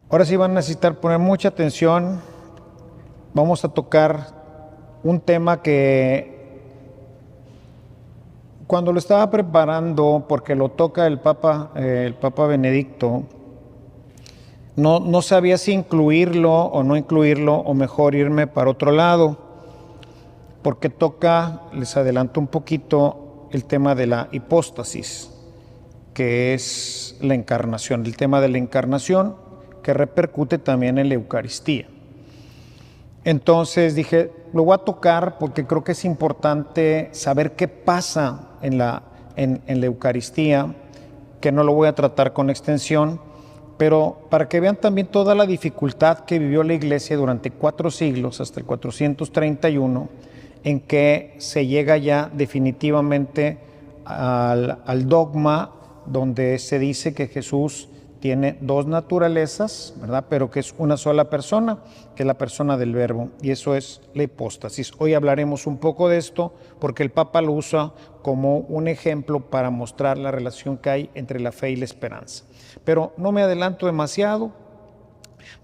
Ahora sí van a necesitar poner mucha atención. Vamos a tocar un tema que cuando lo estaba preparando, porque lo toca el Papa Benedicto, no sabía si incluirlo o no incluirlo, o mejor irme para otro lado, porque toca, les adelanto un poquito, el tema de la hipóstasis, que es la encarnación, el tema de la encarnación que repercute también en la Eucaristía. Entonces dije, lo voy a tocar porque creo que es importante saber qué pasa en la Eucaristía, que no lo voy a tratar con extensión, pero para que vean también toda la dificultad que vivió la Iglesia durante 4 siglos, hasta el 431, en que se llega ya definitivamente al dogma donde se dice que Jesús tiene 2 naturalezas, ¿verdad? Pero que es una sola persona, que es la persona del Verbo, y eso es la hipóstasis. Hoy hablaremos un poco de esto porque el Papa lo usa como un ejemplo para mostrar la relación que hay entre la fe y la esperanza. Pero no me adelanto demasiado,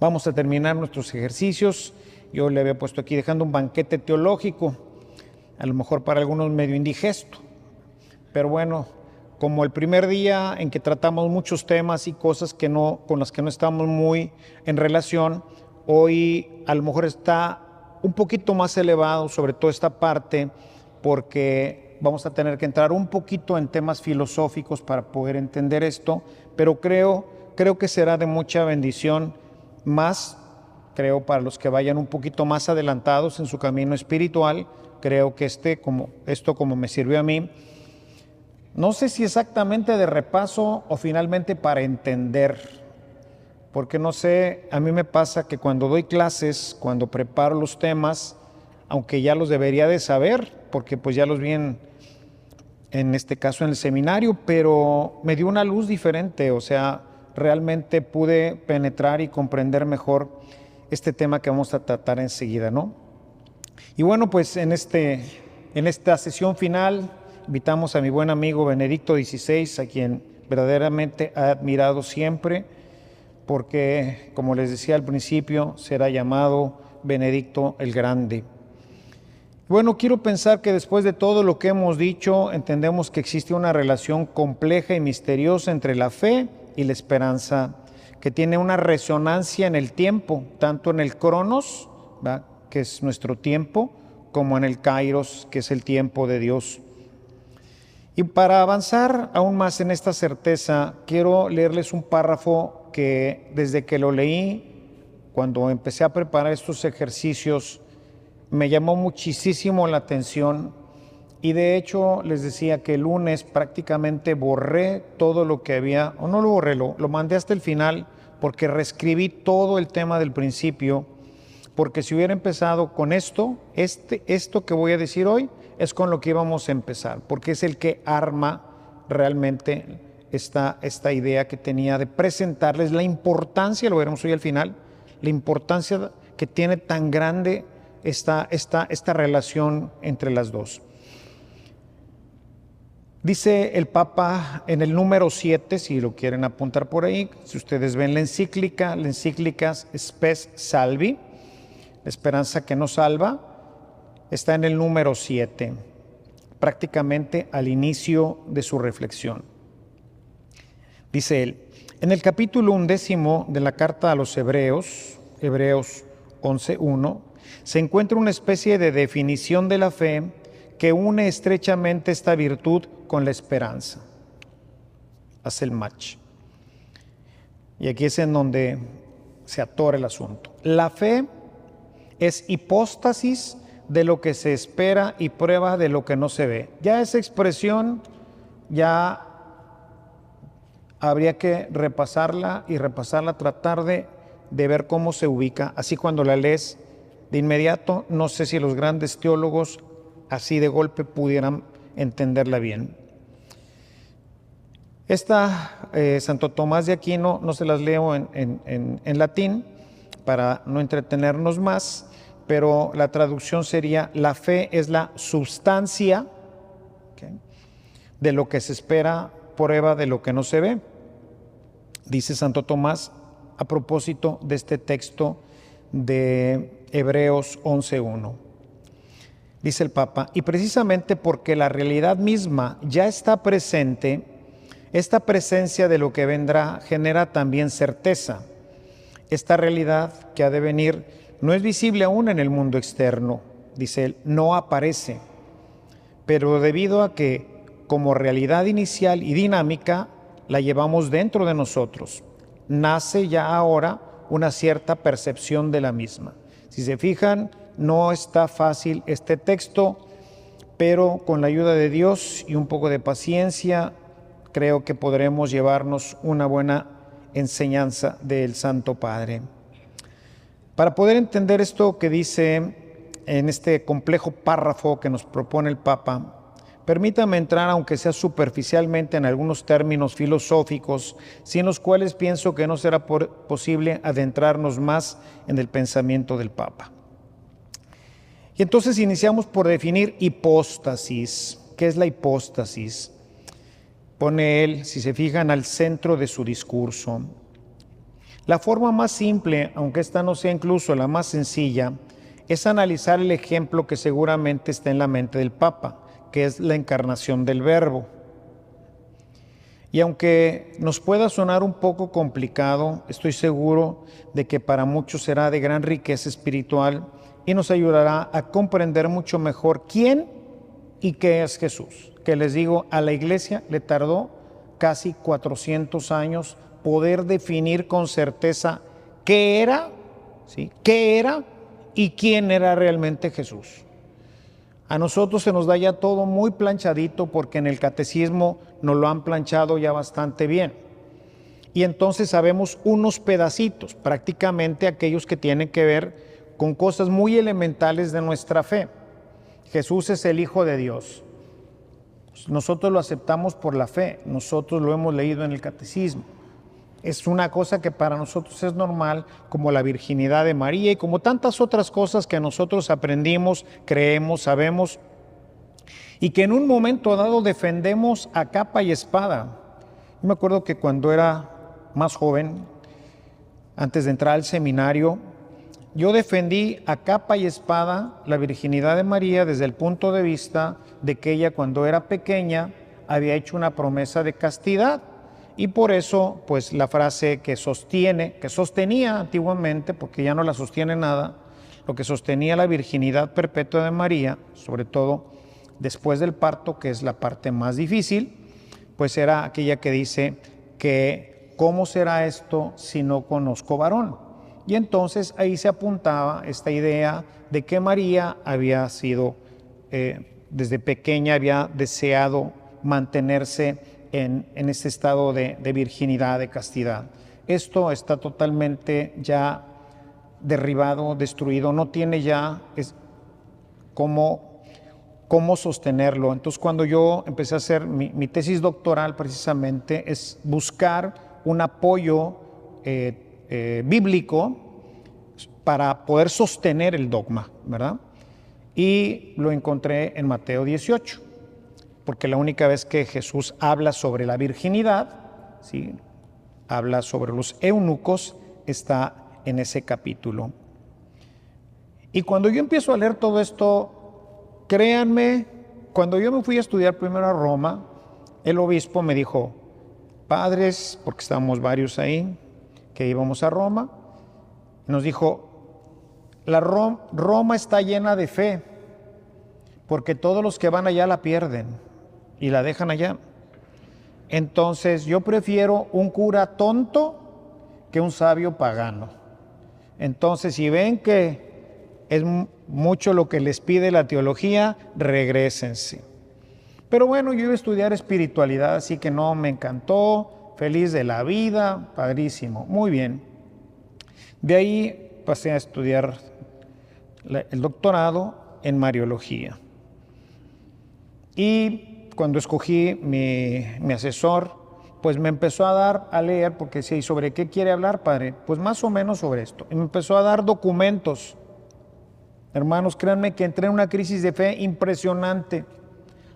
vamos a terminar nuestros ejercicios. Yo le había puesto aquí dejando un banquete teológico, a lo mejor para algunos medio indigesto, pero bueno, como el primer día en que tratamos muchos temas y cosas con las que no estamos muy en relación, hoy a lo mejor está un poquito más elevado, sobre todo esta parte, porque vamos a tener que entrar un poquito en temas filosóficos para poder entender esto, pero creo que será de mucha bendición, más creo para los que vayan un poquito más adelantados en su camino espiritual. Creo que esto como me sirvió a mí, no sé si exactamente de repaso o finalmente para entender, porque no sé, a mí me pasa que cuando doy clases, cuando preparo los temas, aunque ya los debería de saber, porque pues ya los vi en este caso en el seminario, pero me dio una luz diferente, o sea, realmente pude penetrar y comprender mejor este tema que vamos a tratar enseguida, ¿no? Y bueno, pues en esta sesión final invitamos a mi buen amigo Benedicto XVI, a quien verdaderamente he admirado siempre, porque, como les decía al principio, será llamado Benedicto el Grande. Bueno, quiero pensar que después de todo lo que hemos dicho, entendemos que existe una relación compleja y misteriosa entre la fe y la esperanza, que tiene una resonancia en el tiempo, tanto en el cronos, ¿verdad?, que es nuestro tiempo, como en el kairos, que es el tiempo de Dios. Y para avanzar aún más en esta certeza, quiero leerles un párrafo que desde que lo leí, cuando empecé a preparar estos ejercicios, me llamó muchísimo la atención, y de hecho les decía que el lunes prácticamente borré todo lo que había, o no lo borré, lo mandé hasta el final, porque reescribí todo el tema del principio, porque si hubiera empezado con esto que voy a decir hoy, es con lo que íbamos a empezar, porque es el que arma realmente esta idea que tenía de presentarles la importancia, lo veremos hoy al final, la importancia que tiene tan grande esta relación entre las dos. Dice el Papa en el número 7, si lo quieren apuntar por ahí, si ustedes ven la encíclica Spes Salvi, la esperanza que nos salva, está en el número 7, prácticamente al inicio de su reflexión. Dice él, en el capítulo 11 de la carta a los Hebreos 11:1, se encuentra una especie de definición de la fe que une estrechamente esta virtud con la esperanza. Hace el match. Y aquí es en donde se atora el asunto. La fe es hipóstasis de lo que se espera y prueba de lo que no se ve. Ya esa expresión ya habría que repasarla, tratar de ver cómo se ubica. Así cuando la lees de inmediato, no sé si los grandes teólogos así de golpe pudieran entenderla bien. Santo Tomás de Aquino, no se las leo en latín para no entretenernos más, pero la traducción sería: la fe es la sustancia, ¿okay?, de lo que se espera, prueba de lo que no se ve. Dice Santo Tomás, a propósito de este texto de Hebreos 11:1. Dice el Papa, y precisamente porque la realidad misma ya está presente, esta presencia de lo que vendrá genera también certeza. Esta realidad que ha de venir no es visible aún en el mundo externo, dice él, no aparece, pero debido a que como realidad inicial y dinámica la llevamos dentro de nosotros, nace ya ahora una cierta percepción de la misma. Si se fijan, no está fácil este texto, pero con la ayuda de Dios y un poco de paciencia, creo que podremos llevarnos una buena enseñanza del Santo Padre. Para poder entender esto que dice en este complejo párrafo que nos propone el Papa, permítame entrar, aunque sea superficialmente, en algunos términos filosóficos, sin los cuales pienso que no será posible adentrarnos más en el pensamiento del Papa. Y entonces iniciamos por definir hipóstasis. ¿Qué es la hipóstasis? Pone él, si se fijan, al centro de su discurso. La forma más simple, aunque esta no sea incluso la más sencilla, es analizar el ejemplo que seguramente está en la mente del Papa, que es la encarnación del Verbo. Y aunque nos pueda sonar un poco complicado, estoy seguro de que para muchos será de gran riqueza espiritual y nos ayudará a comprender mucho mejor quién y qué es Jesús. Que les digo, a la Iglesia le tardó casi 400 años poder definir con certeza qué era, ¿sí? ¿Qué era y quién era realmente Jesús? A nosotros se nos da ya todo muy planchadito porque en el catecismo nos lo han planchado ya bastante bien. Y entonces sabemos unos pedacitos, prácticamente aquellos que tienen que ver con cosas muy elementales de nuestra fe. Jesús es el Hijo de Dios. Nosotros lo aceptamos por la fe, nosotros lo hemos leído en el catecismo. Es una cosa que para nosotros es normal, como la virginidad de María y como tantas otras cosas que nosotros aprendimos, creemos, sabemos y que en un momento dado defendemos a capa y espada. Yo me acuerdo que cuando era más joven, antes de entrar al seminario, yo defendí a capa y espada la virginidad de María desde el punto de vista de que ella cuando era pequeña había hecho una promesa de castidad. Y por eso, pues la frase que sostenía antiguamente, porque ya no la sostiene nada, lo que sostenía la virginidad perpetua de María, sobre todo después del parto, que es la parte más difícil, pues era aquella que dice que ¿cómo será esto si no conozco varón? Y entonces ahí se apuntaba esta idea de que María había sido, desde pequeña había deseado mantenerse en este estado de virginidad, de castidad. Esto está totalmente ya derribado, destruido, no tiene ya cómo sostenerlo. Entonces cuando yo empecé a hacer mi tesis doctoral precisamente es buscar un apoyo bíblico para poder sostener el dogma, ¿verdad? Y lo encontré en Mateo 18. Porque la única vez que Jesús habla sobre la virginidad, ¿sí? Habla sobre los eunucos, está en ese capítulo. Y cuando yo empiezo a leer todo esto, créanme, cuando yo me fui a estudiar primero a Roma, el obispo me dijo, padres, porque estábamos varios ahí, que íbamos a Roma, nos dijo, Roma está llena de fe, porque todos los que van allá la pierden y la dejan allá. Entonces yo prefiero un cura tonto que un sabio pagano. Entonces si ven que es mucho lo que les pide la teología, regrésense. Pero bueno, yo iba a estudiar espiritualidad, así que no, me encantó, feliz de la vida, padrísimo, muy bien. De ahí pasé a estudiar el doctorado en Mariología. Y cuando escogí mi asesor, pues me empezó a dar a leer, porque decía, ¿y sobre qué quiere hablar, padre? Pues más o menos sobre esto. Y me empezó a dar documentos. Hermanos, créanme que entré en una crisis de fe impresionante,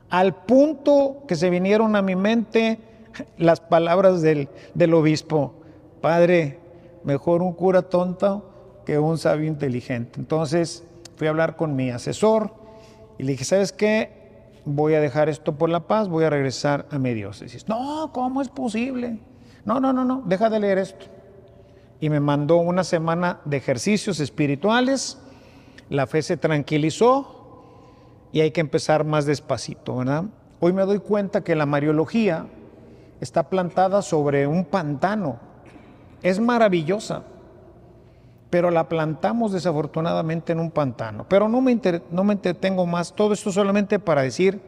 al punto que se vinieron a mi mente las palabras del obispo. Padre, mejor un cura tonto que un sabio inteligente. Entonces fui a hablar con mi asesor y le dije, ¿sabes qué? Voy a dejar esto por la paz, voy a regresar a mi diócesis. No, ¿cómo es posible? No, deja de leer esto. Y me mandó una semana de ejercicios espirituales, la fe se tranquilizó y hay que empezar más despacito, ¿verdad? Hoy me doy cuenta que la Mariología está plantada sobre un pantano. Es maravillosa, pero la plantamos desafortunadamente en un pantano. Pero no me entretengo más. Todo esto solamente para decir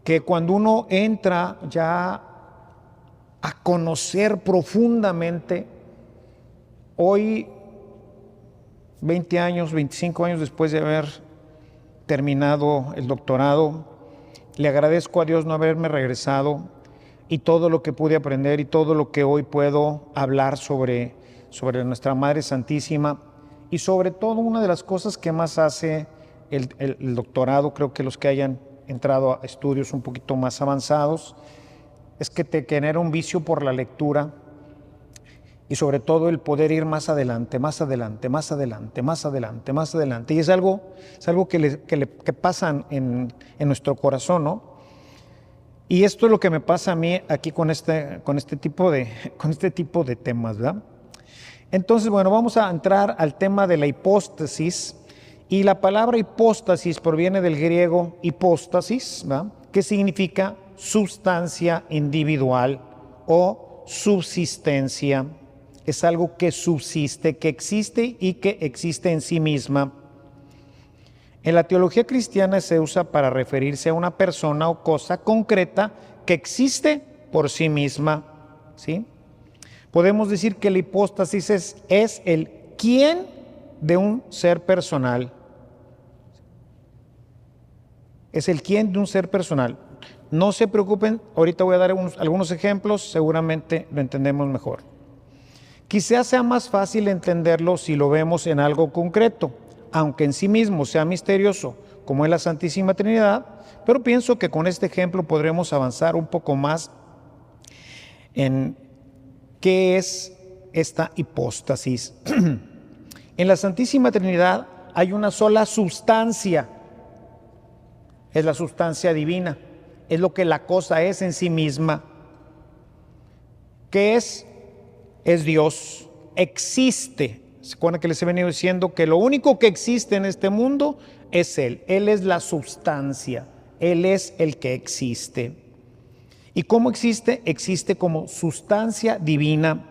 que cuando uno entra ya a conocer profundamente, hoy, 20 años, 25 años después de haber terminado el doctorado, le agradezco a Dios no haberme regresado y todo lo que pude aprender y todo lo que hoy puedo hablar sobre nuestra Madre Santísima, y sobre todo una de las cosas que más hace el doctorado, creo que los que hayan entrado a estudios un poquito más avanzados, es que te genera un vicio por la lectura y sobre todo el poder ir más adelante, más adelante, más adelante, más adelante, más adelante. Y es algo que pasa en nuestro corazón, ¿no? Y esto es lo que me pasa a mí aquí con este tipo de temas, ¿verdad? Entonces, bueno, vamos a entrar al tema de la hipóstasis. Y la palabra hipóstasis proviene del griego hipóstasis, ¿verdad? Que significa sustancia individual o subsistencia. Es algo que subsiste, que existe y que existe en sí misma. En la teología cristiana se usa para referirse a una persona o cosa concreta que existe por sí misma, ¿sí? Podemos decir que la hipóstasis es el quién de un ser personal. Es el quién de un ser personal. No se preocupen, ahorita voy a dar algunos ejemplos, seguramente lo entendemos mejor. Quizás sea más fácil entenderlo si lo vemos en algo concreto, aunque en sí mismo sea misterioso, como es la Santísima Trinidad, pero pienso que con este ejemplo podremos avanzar un poco más en qué es esta hipóstasis. En la Santísima Trinidad hay una sola sustancia, es la sustancia divina, es lo que la cosa es en sí misma. ¿Qué es? Es Dios, existe. ¿Se acuerdan que les he venido diciendo que lo único que existe en este mundo es Él? Él es la sustancia, Él es el que existe. ¿Y cómo existe? Existe como sustancia divina,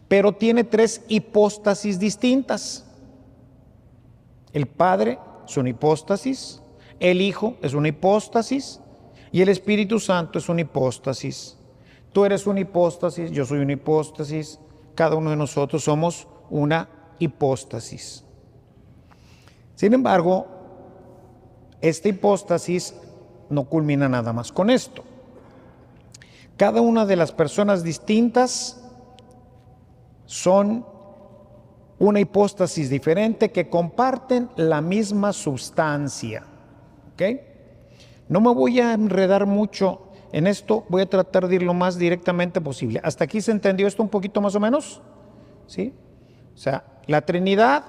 pero tiene tres hipóstasis distintas. El Padre es una hipóstasis, el Hijo es una hipóstasis y el Espíritu Santo es una hipóstasis. Tú eres una hipóstasis, yo soy una hipóstasis, cada uno de nosotros somos una hipóstasis. Sin embargo, esta hipóstasis no culmina nada más con esto. Cada una de las personas distintas son una hipóstasis diferente que comparten la misma sustancia. ¿Ok? No me voy a enredar mucho en esto, voy a tratar de ir lo más directamente posible. ¿Hasta aquí se entendió esto un poquito más o menos? ¿Sí? O sea, la Trinidad,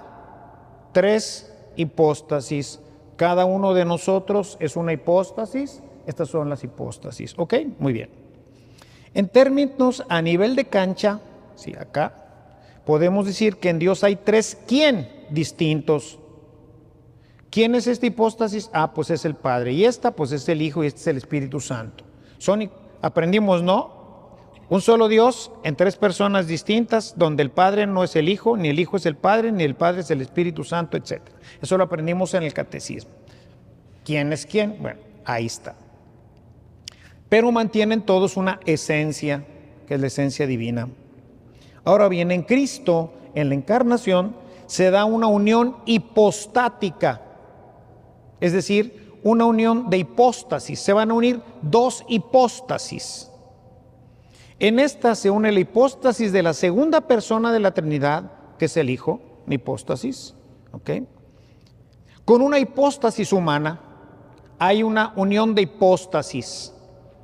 tres hipóstasis. Cada uno de nosotros es una hipóstasis. Estas son las hipóstasis. ¿Ok? Muy bien. En términos a nivel de cancha, sí, acá, podemos decir que en Dios hay tres ¿quién? Distintos. ¿Quién es esta hipóstasis? Ah, pues es el Padre. Y esta, pues es el Hijo y este es el Espíritu Santo. Aprendimos, ¿no? Un solo Dios en tres personas distintas, donde el Padre no es el Hijo, ni el Hijo es el Padre, ni el Padre es el Espíritu Santo, etc. Eso lo aprendimos en el catecismo. ¿Quién es quién? Bueno, ahí está. Pero mantienen todos una esencia, que es la esencia divina. Ahora bien, en Cristo, en la encarnación, se da una unión hipostática, es decir, una unión de hipóstasis. Se van a unir dos hipóstasis. En esta se une la hipóstasis de la segunda persona de la Trinidad, que es el Hijo, una hipóstasis, ¿ok? Con una hipóstasis humana hay una unión de hipóstasis,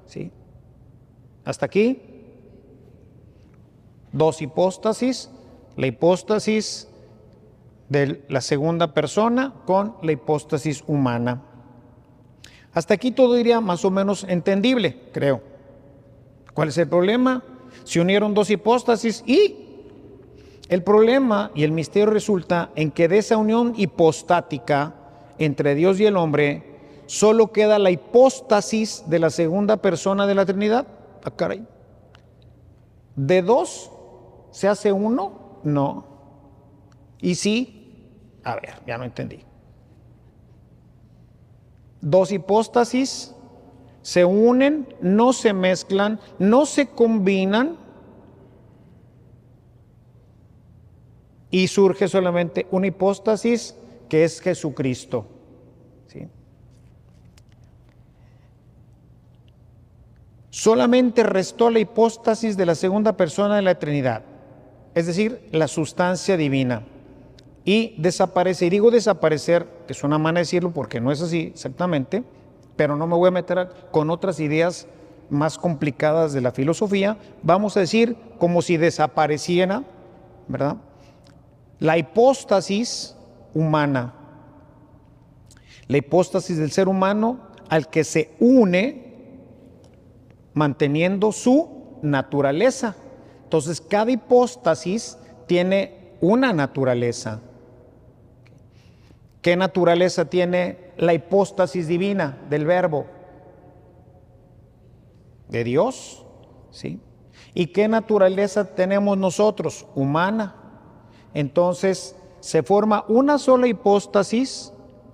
¿sí? ¿Hasta aquí? Dos hipóstasis, la hipóstasis de la segunda persona con la hipóstasis humana. Hasta aquí todo iría más o menos entendible, creo. ¿Cuál es el problema? Se unieron dos hipóstasis y el problema y el misterio resulta en que de esa unión hipostática entre Dios y el hombre solo queda la hipóstasis de la segunda persona de la Trinidad. Ah, caray. ¿De dos se hace uno? No. ¿Y sí? A ver, ya no entendí. Dos hipóstasis se unen, no se mezclan, no se combinan y surge solamente una hipóstasis que es Jesucristo. ¿Sí? Solamente restó la hipóstasis de la segunda persona de la Trinidad, es decir, la sustancia divina. Y desaparece, y digo desaparecer, que suena mal decirlo porque no es así exactamente, pero no me voy a meter con otras ideas más complicadas de la filosofía. Vamos a decir como si desapareciera, ¿verdad?, la hipóstasis humana, la hipóstasis del ser humano al que se une manteniendo su naturaleza. Entonces, cada hipóstasis tiene una naturaleza. ¿Qué naturaleza tiene la hipóstasis divina del Verbo? De Dios, ¿sí? ¿Y qué naturaleza tenemos nosotros? Humana. Entonces, se forma una sola hipóstasis.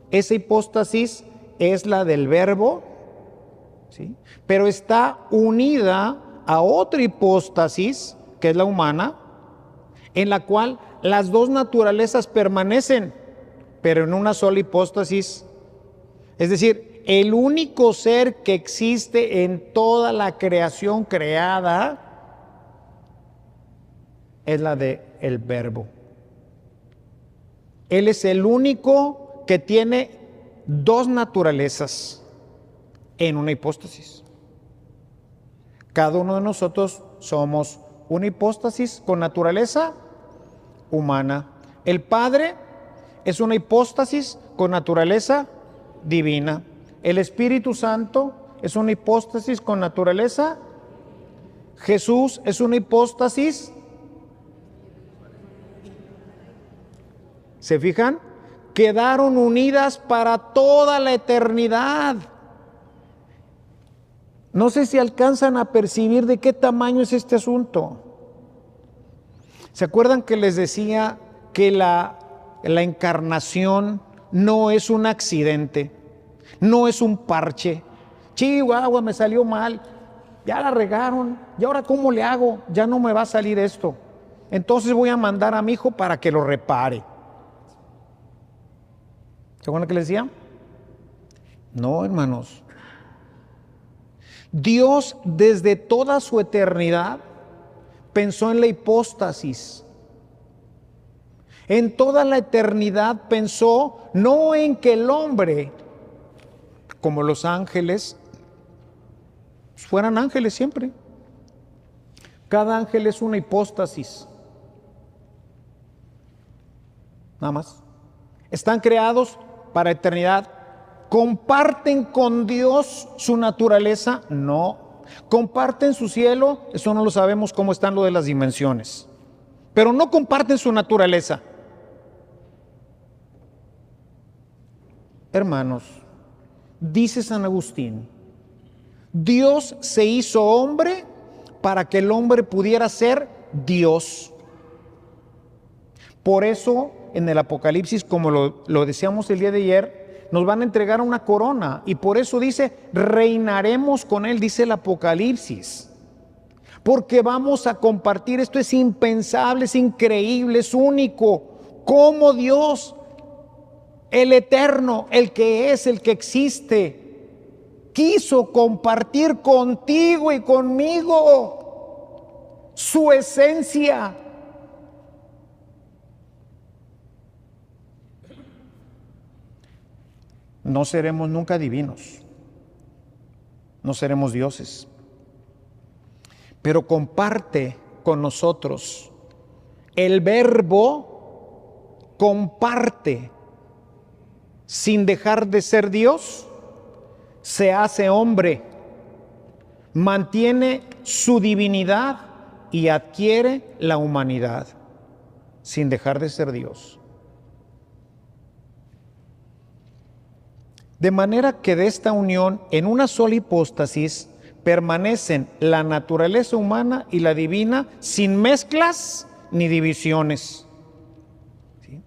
Esa hipóstasis es la del Verbo, ¿sí?, pero está unida a otra hipóstasis, que es la humana, en la cual las dos naturalezas permanecen, pero en una sola hipóstasis. Es decir, el único ser que existe en toda la creación creada es la de el Verbo. Él es el único que tiene dos naturalezas en una hipóstasis. Cada uno de nosotros somos una hipóstasis con naturaleza humana. El Padre es una hipóstasis con naturaleza divina. El Espíritu Santo es una hipóstasis con naturaleza. Jesús es una hipóstasis. ¿Se fijan? Quedaron unidas para toda la eternidad. No sé si alcanzan a percibir de qué tamaño es este asunto. ¿Se acuerdan que les decía que la encarnación no es un accidente, no es un parche? Chihuahua, me salió mal, ya la regaron, ¿y ahora cómo le hago? Ya no me va a salir esto. Entonces voy a mandar a mi hijo para que lo repare. ¿Se acuerdan que les decía? No, hermanos. Dios desde toda su eternidad pensó en la hipóstasis. En toda la eternidad pensó no en que el hombre, como los ángeles, fueran ángeles siempre. Cada ángel es una hipóstasis. Nada más. Están creados para eternidad. ¿Comparten con Dios su naturaleza? No. ¿Comparten su cielo? Eso no lo sabemos cómo están lo de las dimensiones. Pero no comparten su naturaleza. Hermanos, dice San Agustín, Dios se hizo hombre para que el hombre pudiera ser Dios. Por eso, en el Apocalipsis, como lo decíamos el día de ayer, nos van a entregar una corona, y por eso dice, reinaremos con él, dice el Apocalipsis, porque vamos a compartir. Esto es impensable, es increíble, es único. Como Dios, el eterno, el que es, el que existe, quiso compartir contigo y conmigo su esencia. No seremos nunca divinos, no seremos dioses, pero comparte con nosotros. El Verbo comparte sin dejar de ser Dios, se hace hombre, mantiene su divinidad y adquiere la humanidad sin dejar de ser Dios. De manera que de esta unión en una sola hipóstasis permanecen la naturaleza humana y la divina sin mezclas ni divisiones. ¿Sí?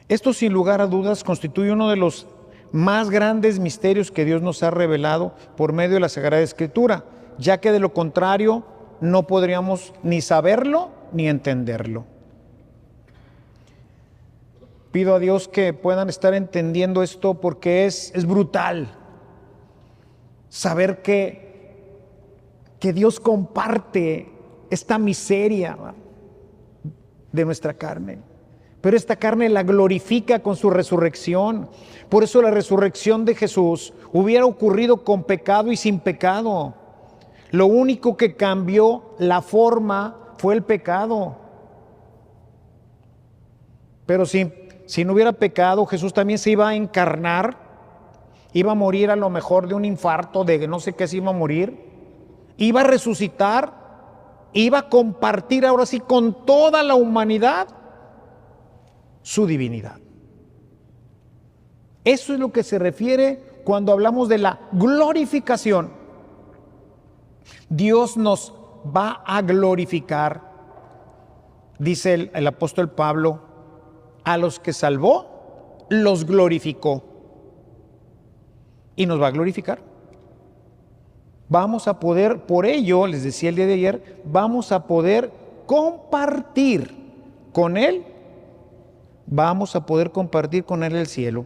Esto sin lugar a dudas constituye uno de los más grandes misterios que Dios nos ha revelado por medio de la Sagrada Escritura, ya que de lo contrario no podríamos ni saberlo ni entenderlo. Pido a Dios que puedan estar entendiendo esto porque es brutal saber que Dios comparte esta miseria de nuestra carne. Pero esta carne la glorifica con su resurrección. Por eso la resurrección de Jesús hubiera ocurrido con pecado y sin pecado. Lo único que cambió la forma fue el pecado. Pero si no hubiera pecado, Jesús también se iba a encarnar, iba a morir a lo mejor de un infarto, de no sé qué se iba a morir, iba a resucitar, iba a compartir ahora sí con toda la humanidad su divinidad. Eso es lo que se refiere cuando hablamos de la glorificación. Dios nos va a glorificar, dice el apóstol Pablo, a los que salvó, los glorificó. Y nos va a glorificar. Vamos a poder, por ello, les decía el día de ayer, vamos a poder compartir con Él. Vamos a poder compartir con Él el cielo.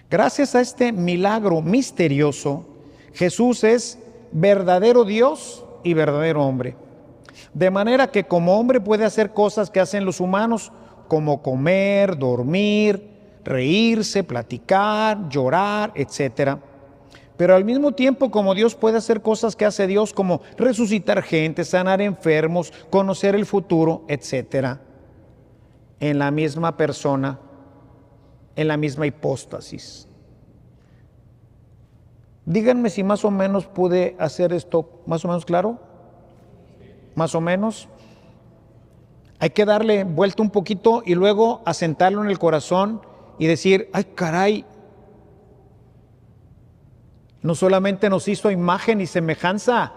Gracias a este milagro misterioso, Jesús es verdadero Dios y verdadero hombre. De manera que como hombre puede hacer cosas que hacen los humanos, como comer, dormir, reírse, platicar, llorar, etc. Pero al mismo tiempo, como Dios puede hacer cosas que hace Dios, como resucitar gente, sanar enfermos, conocer el futuro, etc. En la misma persona, en la misma hipóstasis. Díganme si más o menos pude hacer esto más o menos claro. Más o menos. Hay que darle vuelta un poquito y luego asentarlo en el corazón y decir, ay caray, no solamente nos hizo imagen y semejanza,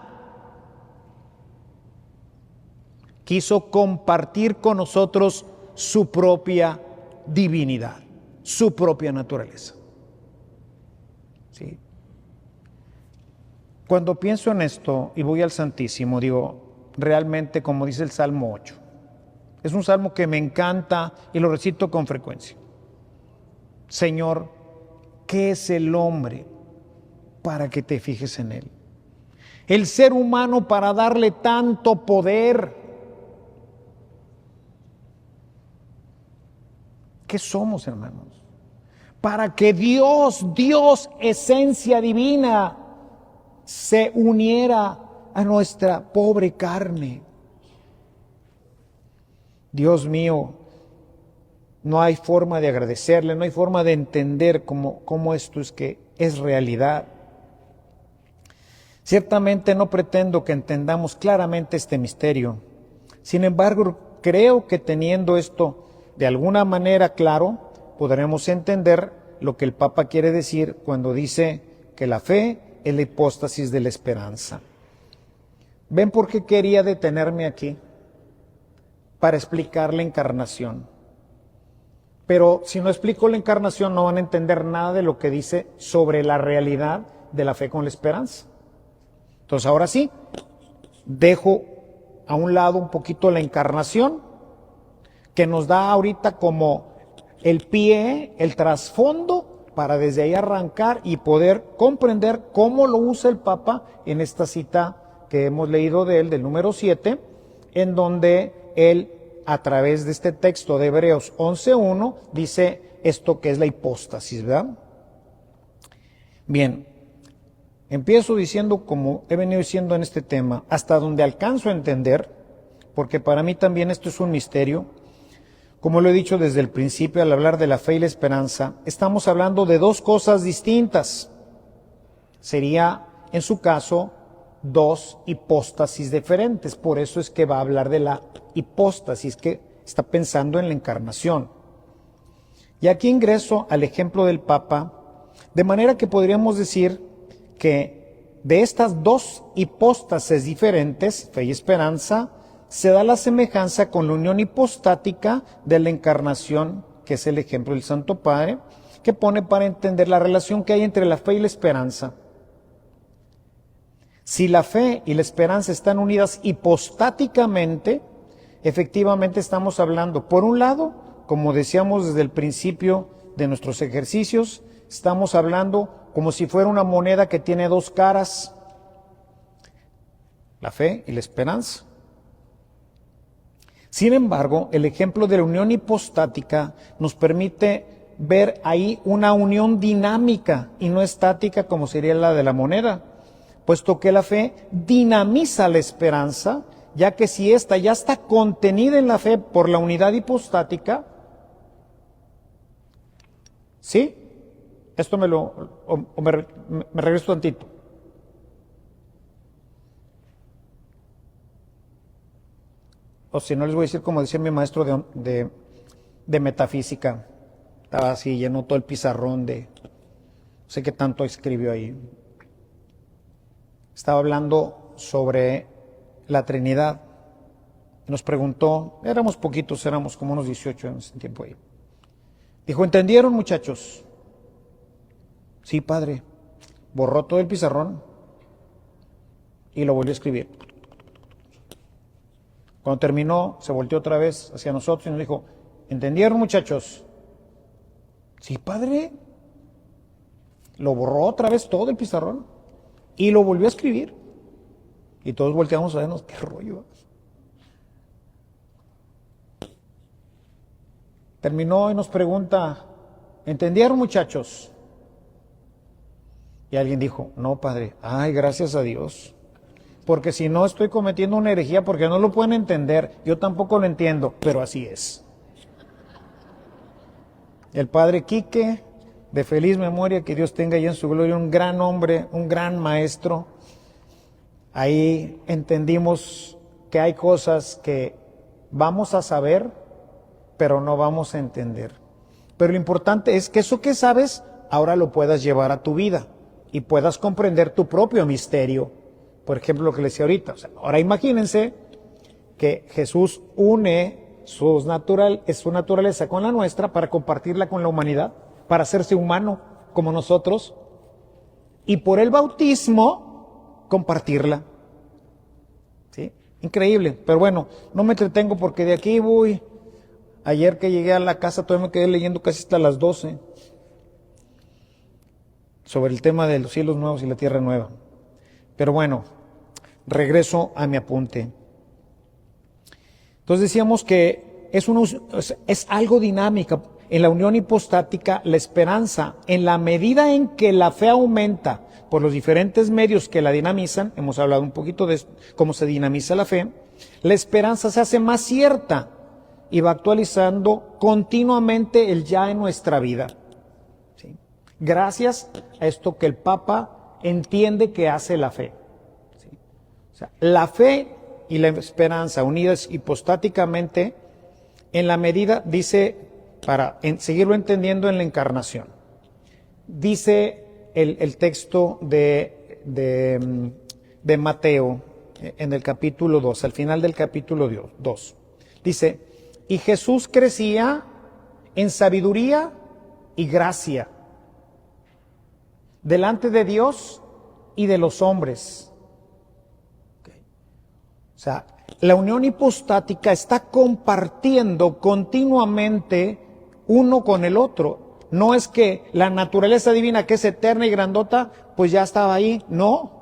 quiso compartir con nosotros su propia divinidad, su propia naturaleza. ¿Sí? Cuando pienso en esto y voy al Santísimo, digo, realmente como dice el Salmo 8, es un salmo que me encanta y lo recito con frecuencia. Señor, ¿qué es el hombre para que te fijes en él? El ser humano para darle tanto poder. ¿Qué somos, hermanos? Para que Dios, esencia divina, se uniera a nuestra pobre carne. Dios mío, no hay forma de agradecerle, no hay forma de entender cómo esto es que es realidad. Ciertamente no pretendo que entendamos claramente este misterio. Sin embargo, creo que teniendo esto de alguna manera claro, podremos entender lo que el Papa quiere decir cuando dice que la fe es la hipóstasis de la esperanza. ¿Ven por qué quería detenerme aquí? Para explicar la encarnación. Pero si no explico la encarnación no van a entender nada de lo que dice sobre la realidad de la fe con la esperanza. Entonces ahora sí, dejo a un lado un poquito la encarnación, que nos da ahorita como el pie, el trasfondo, para desde ahí arrancar y poder comprender cómo lo usa el Papa en esta cita que hemos leído de él, del número 7, en donde él, a través de este texto de Hebreos 11:1, dice esto que es la hipóstasis, ¿verdad? Bien, Empiezo diciendo, como he venido diciendo en este tema, hasta donde alcanzo a entender, porque para mí también esto es un misterio. Como lo he dicho desde el principio, al hablar de la fe y la esperanza, estamos hablando de dos cosas distintas. Sería, en su caso, dos hipóstasis diferentes. Por eso es que va a hablar de la hipóstasis, que está pensando en la encarnación. Y aquí ingreso al ejemplo del Papa, de manera que podríamos decir que de estas dos hipóstasis diferentes, fe y esperanza, se da la semejanza con la unión hipostática de la encarnación, que es el ejemplo del Santo Padre, que pone para entender la relación que hay entre la fe y la esperanza. Si la fe y la esperanza están unidas hipostáticamente, efectivamente estamos hablando, por un lado, como decíamos desde el principio de nuestros ejercicios, estamos hablando como si fuera una moneda que tiene dos caras, la fe y la esperanza. Sin embargo, el ejemplo de la unión hipostática nos permite ver ahí una unión dinámica y no estática como sería la de la moneda, puesto que la fe dinamiza la esperanza, ya que si ésta ya está contenida en la fe por la unidad hipostática, ¿sí? Esto me regreso tantito. O si no, les voy a decir como decía mi maestro de metafísica. Estaba así, llenó todo el pizarrón de, no sé qué tanto escribió ahí. Estaba hablando sobre la Trinidad. Nos preguntó, éramos poquitos, éramos como unos 18 en ese tiempo ahí. Dijo, ¿entendieron, muchachos? Sí, padre. Borró todo el pizarrón y lo volvió a escribir. Cuando terminó, se volteó otra vez hacia nosotros y nos dijo, ¿entendieron, muchachos? Sí, padre. Lo borró otra vez todo el pizarrón y lo volvió a escribir. Y todos volteamos a vernos, qué rollo. Terminó y nos pregunta, ¿entendieron, muchachos? Y alguien dijo, no, padre. Ay, gracias a Dios. Porque si no estoy cometiendo una herejía porque no lo pueden entender. Yo tampoco lo entiendo, pero así es. El padre Quique, de feliz memoria, que Dios tenga ya en su gloria, un gran hombre, un gran maestro. Ahí entendimos que hay cosas que vamos a saber, pero no vamos a entender. Pero lo importante es que eso que sabes, ahora lo puedas llevar a tu vida y puedas comprender tu propio misterio. Por ejemplo, lo que les decía ahorita. O sea, ahora imagínense que Jesús une su naturaleza con la nuestra para compartirla con la humanidad, para hacerse humano como nosotros, y por el bautismo compartirla. ¿Sí? Increíble. Pero bueno, no me entretengo porque de aquí voy. Ayer que llegué a la casa todavía me quedé leyendo casi hasta las 12 sobre el tema de los cielos nuevos y la tierra nueva. Pero bueno, regreso a mi apunte. Entonces decíamos que es algo dinámico. En la unión hipostática, la esperanza, en la medida en que la fe aumenta por los diferentes medios que la dinamizan, hemos hablado un poquito de cómo se dinamiza la fe, la esperanza se hace más cierta y va actualizando continuamente el ya en nuestra vida. ¿Sí? Gracias a esto que el Papa entiende que hace la fe. ¿Sí? O sea, la fe y la esperanza unidas hipostáticamente en la medida, dice, para seguirlo entendiendo en la encarnación. Dice el texto de Mateo en el capítulo 2, al final del capítulo 2. Dice, y Jesús crecía en sabiduría y gracia delante de Dios y de los hombres. Okay. O sea, la unión hipostática está compartiendo continuamente uno con el otro. No es que la naturaleza divina, que es eterna y grandota, pues ya estaba ahí. No.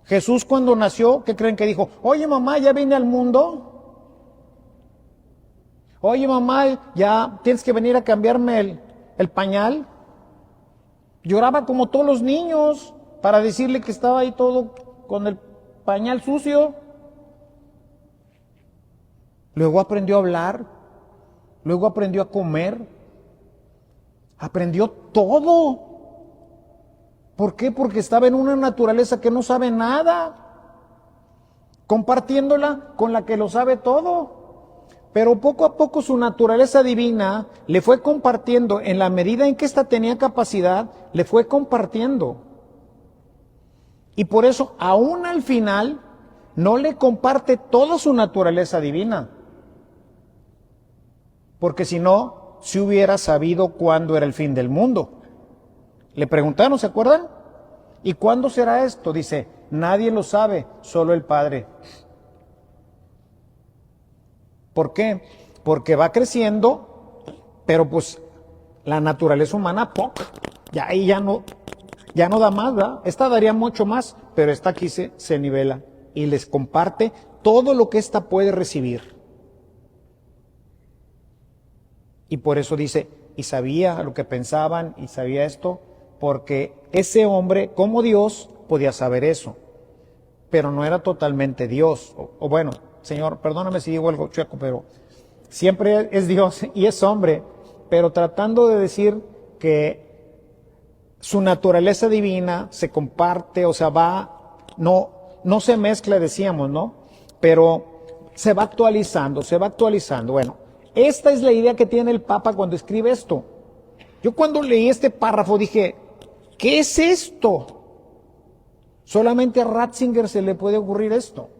Jesús cuando nació, ¿qué creen que dijo? Oye, mamá, ya vine al mundo. Oye, mamá, ya tienes que venir a cambiarme el pañal. Lloraba como todos los niños. para decirle que estaba ahí todo con el pañal sucio. Luego aprendió a hablar, luego aprendió a comer, aprendió todo. ¿Por qué? Porque estaba en una naturaleza que no sabe nada, compartiéndola con la que lo sabe todo. Pero poco a poco su naturaleza divina le fue compartiendo, en la medida en que ésta tenía capacidad, le fue compartiendo. Y por eso, aún al final, no le comparte toda su naturaleza divina. Porque si no, si hubiera sabido cuándo era el fin del mundo. Le preguntaron, ¿se acuerdan? ¿Y cuándo será esto? Dice, nadie lo sabe, solo el Padre. ¿Por qué? Porque va creciendo, pero pues la naturaleza humana, ¡poc! Ya ahí ya no da más, ¿verdad? Esta daría mucho más, pero esta aquí se nivela y les comparte todo lo que ésta puede recibir. Y por eso dice, y sabía lo que pensaban, y sabía esto, porque ese hombre, como Dios, podía saber eso, pero no era totalmente Dios. O bueno, Señor, perdóname si digo algo chueco, pero siempre es Dios y es hombre, pero tratando de decir que su naturaleza divina se comparte, o sea, no se mezcla, decíamos, ¿no? Pero se va actualizando, se va actualizando. Bueno, esta es la idea que tiene el Papa cuando escribe esto. Yo cuando leí este párrafo dije, ¿qué es esto? Solamente a Ratzinger se le puede ocurrir esto.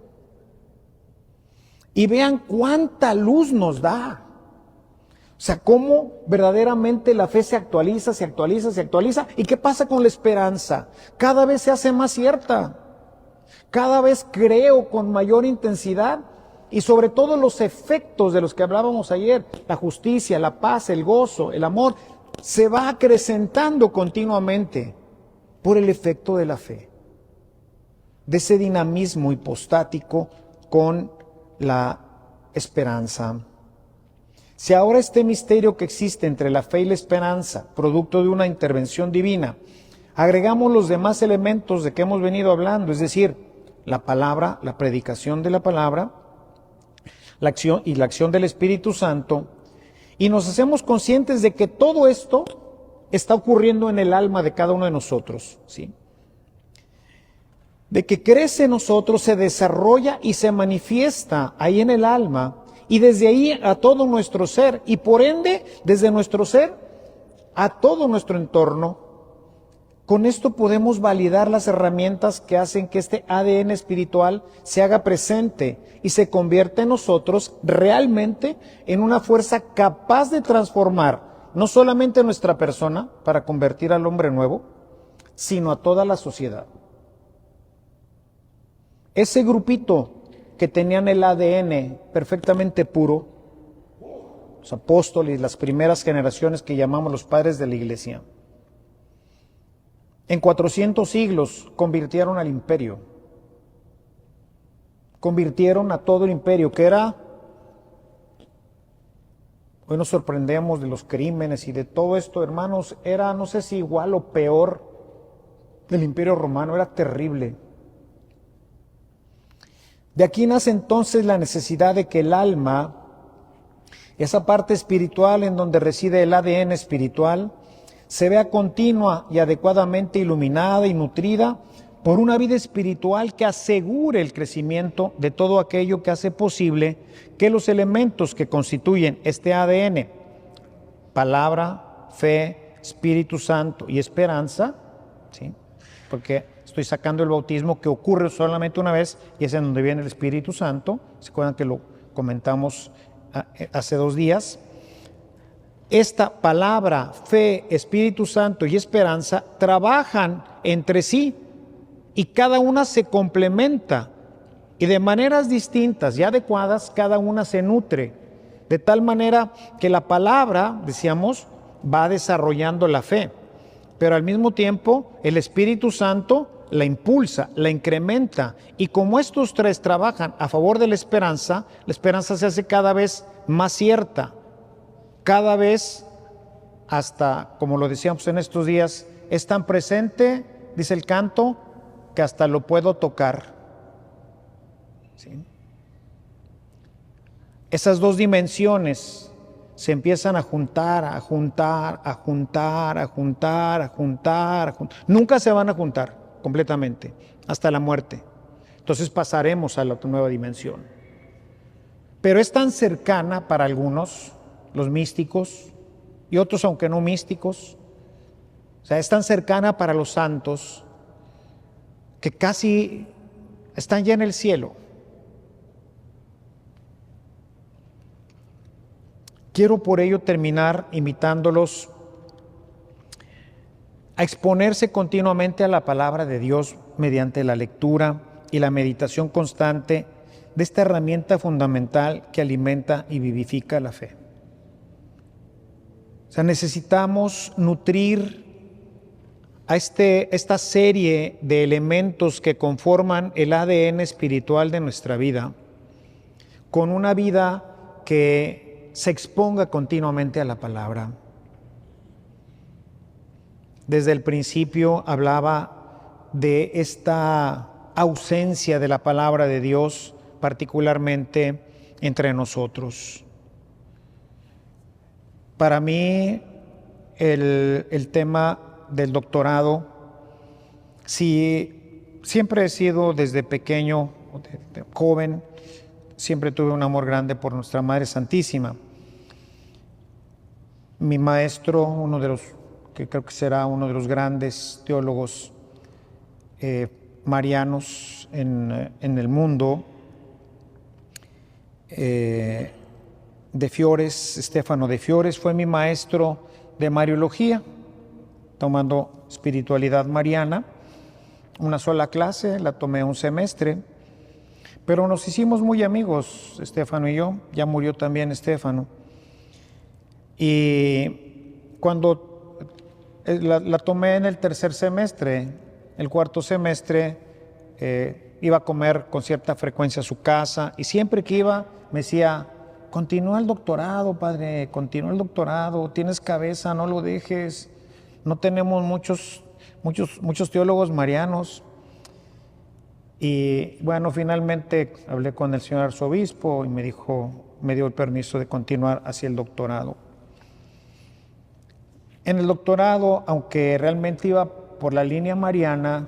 Y vean cuánta luz nos da. O sea, cómo verdaderamente la fe se actualiza, se actualiza, se actualiza. ¿Y qué pasa con la esperanza? Cada vez se hace más cierta. Cada vez creo con mayor intensidad. Y sobre todo los efectos de los que hablábamos ayer, la justicia, la paz, el gozo, el amor, se va acrecentando continuamente por el efecto de la fe. De ese dinamismo hipostático con la esperanza. Si ahora este misterio que existe entre la fe y la esperanza, producto de una intervención divina, agregamos los demás elementos de que hemos venido hablando, es decir, la palabra, la predicación de la palabra, la acción del Espíritu Santo, y nos hacemos conscientes de que todo esto está ocurriendo en el alma de cada uno de nosotros, ¿sí? De que crece en nosotros, se desarrolla y se manifiesta ahí en el alma, y desde ahí a todo nuestro ser, y por ende, desde nuestro ser a todo nuestro entorno. Con esto podemos validar las herramientas que hacen que este ADN espiritual se haga presente y se convierta en nosotros realmente en una fuerza capaz de transformar no solamente nuestra persona para convertir al hombre nuevo, sino a toda la sociedad. Ese grupito que tenían el ADN perfectamente puro, los apóstoles, las primeras generaciones que llamamos los padres de la iglesia, en 400 siglos convirtieron al imperio. Convirtieron a todo el imperio, que era, hoy nos sorprendemos de los crímenes y de todo esto, hermanos, era no sé si igual o peor del imperio romano, era terrible. De aquí nace entonces la necesidad de que el alma, esa parte espiritual en donde reside el ADN espiritual, se vea continua y adecuadamente iluminada y nutrida por una vida espiritual que asegure el crecimiento de todo aquello que hace posible que los elementos que constituyen este ADN, palabra, fe, Espíritu Santo y esperanza, ¿sí? Porque estoy sacando el bautismo que ocurre solamente una vez y es en donde viene el Espíritu Santo, ¿se acuerdan que lo comentamos hace 2 días? Esta palabra, fe, Espíritu Santo y esperanza trabajan entre sí y cada una se complementa y de maneras distintas y adecuadas cada una se nutre, de tal manera que la palabra, decíamos, va desarrollando la fe, pero al mismo tiempo el Espíritu Santo la impulsa, la incrementa, y como estos tres trabajan a favor de la esperanza se hace cada vez más cierta, cada vez hasta, como lo decíamos en estos días, es tan presente dice el canto, que hasta lo puedo tocar. ¿Sí? Esas dos dimensiones se empiezan a juntar, a juntar, a juntar, a juntar, a juntar, a juntar. Nunca se van a juntar completamente, hasta la muerte. Entonces pasaremos a la nueva dimensión. Pero es tan cercana para algunos, los místicos, y otros aunque no místicos. O sea, es tan cercana para los santos que casi están ya en el cielo. Quiero por ello terminar invitándolos a exponerse continuamente a la palabra de Dios mediante la lectura y la meditación constante de esta herramienta fundamental que alimenta y vivifica la fe. O sea, necesitamos nutrir a esta serie de elementos que conforman el ADN espiritual de nuestra vida, con una vida que se exponga continuamente a la palabra. Desde el principio hablaba de esta ausencia de la palabra de Dios, particularmente entre nosotros. Para mí, el tema del doctorado, sí, siempre he sido desde pequeño, de joven, siempre tuve un amor grande por nuestra Madre Santísima. Mi maestro, uno de los, que creo que será uno de los grandes teólogos marianos en el mundo, de Fiores, Stefano de Fiores, fue mi maestro de Mariología, tomando espiritualidad mariana, una sola clase, la tomé un semestre, pero nos hicimos muy amigos, Stefano y yo. Ya murió también Stefano. Y cuando la tomé en el tercer semestre, el cuarto semestre, iba a comer con cierta frecuencia a su casa, y siempre que iba me decía: continúa el doctorado, padre, continúa el doctorado, tienes cabeza, no lo dejes. No tenemos muchos teólogos marianos. Y bueno, finalmente hablé con el señor arzobispo y me dio el permiso de continuar hacia el doctorado. En el doctorado, aunque realmente iba por la línea mariana,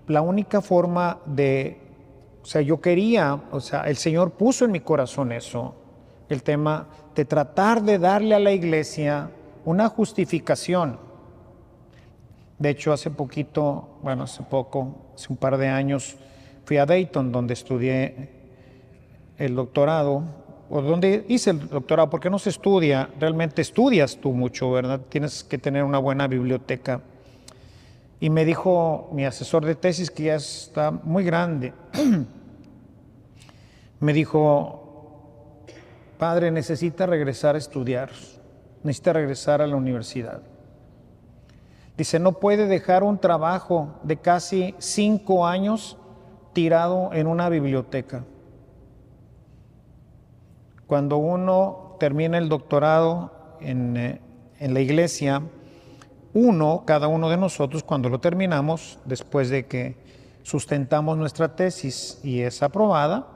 la única forma yo quería, el Señor puso en mi corazón eso, el tema de tratar de darle a la iglesia una justificación. De hecho, hace un par de años, fui a Dayton, donde estudié el doctorado, o donde hice el doctorado, porque no se estudia, realmente estudias tú mucho, ¿verdad? Tienes que tener una buena biblioteca. Y me dijo mi asesor de tesis, que ya está muy grande, me dijo: padre, necesita regresar a estudiar, necesita regresar a la universidad. Dice, no puede dejar un trabajo de casi 5 años tirado en una biblioteca. Cuando uno termina el doctorado en la iglesia, cada uno de nosotros, cuando lo terminamos, después de que sustentamos nuestra tesis y es aprobada,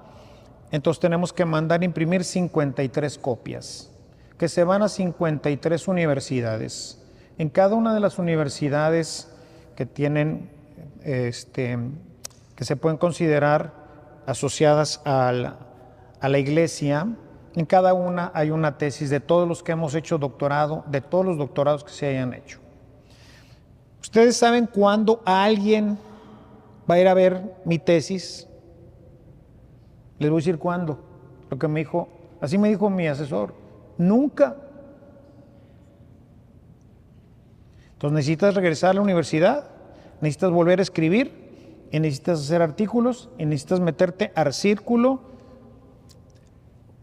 entonces tenemos que mandar imprimir 53 copias, que se van a 53 universidades. En cada una de las universidades que tienen, que se pueden considerar asociadas a la iglesia, en cada una hay una tesis de todos los que hemos hecho doctorado, de todos los doctorados que se hayan hecho. ¿Ustedes saben cuándo alguien va a ir a ver mi tesis? Les voy a decir cuándo. Lo que me dijo, así me dijo mi asesor: nunca. Entonces necesitas regresar a la universidad, necesitas volver a escribir, y necesitas hacer artículos, y necesitas meterte al círculo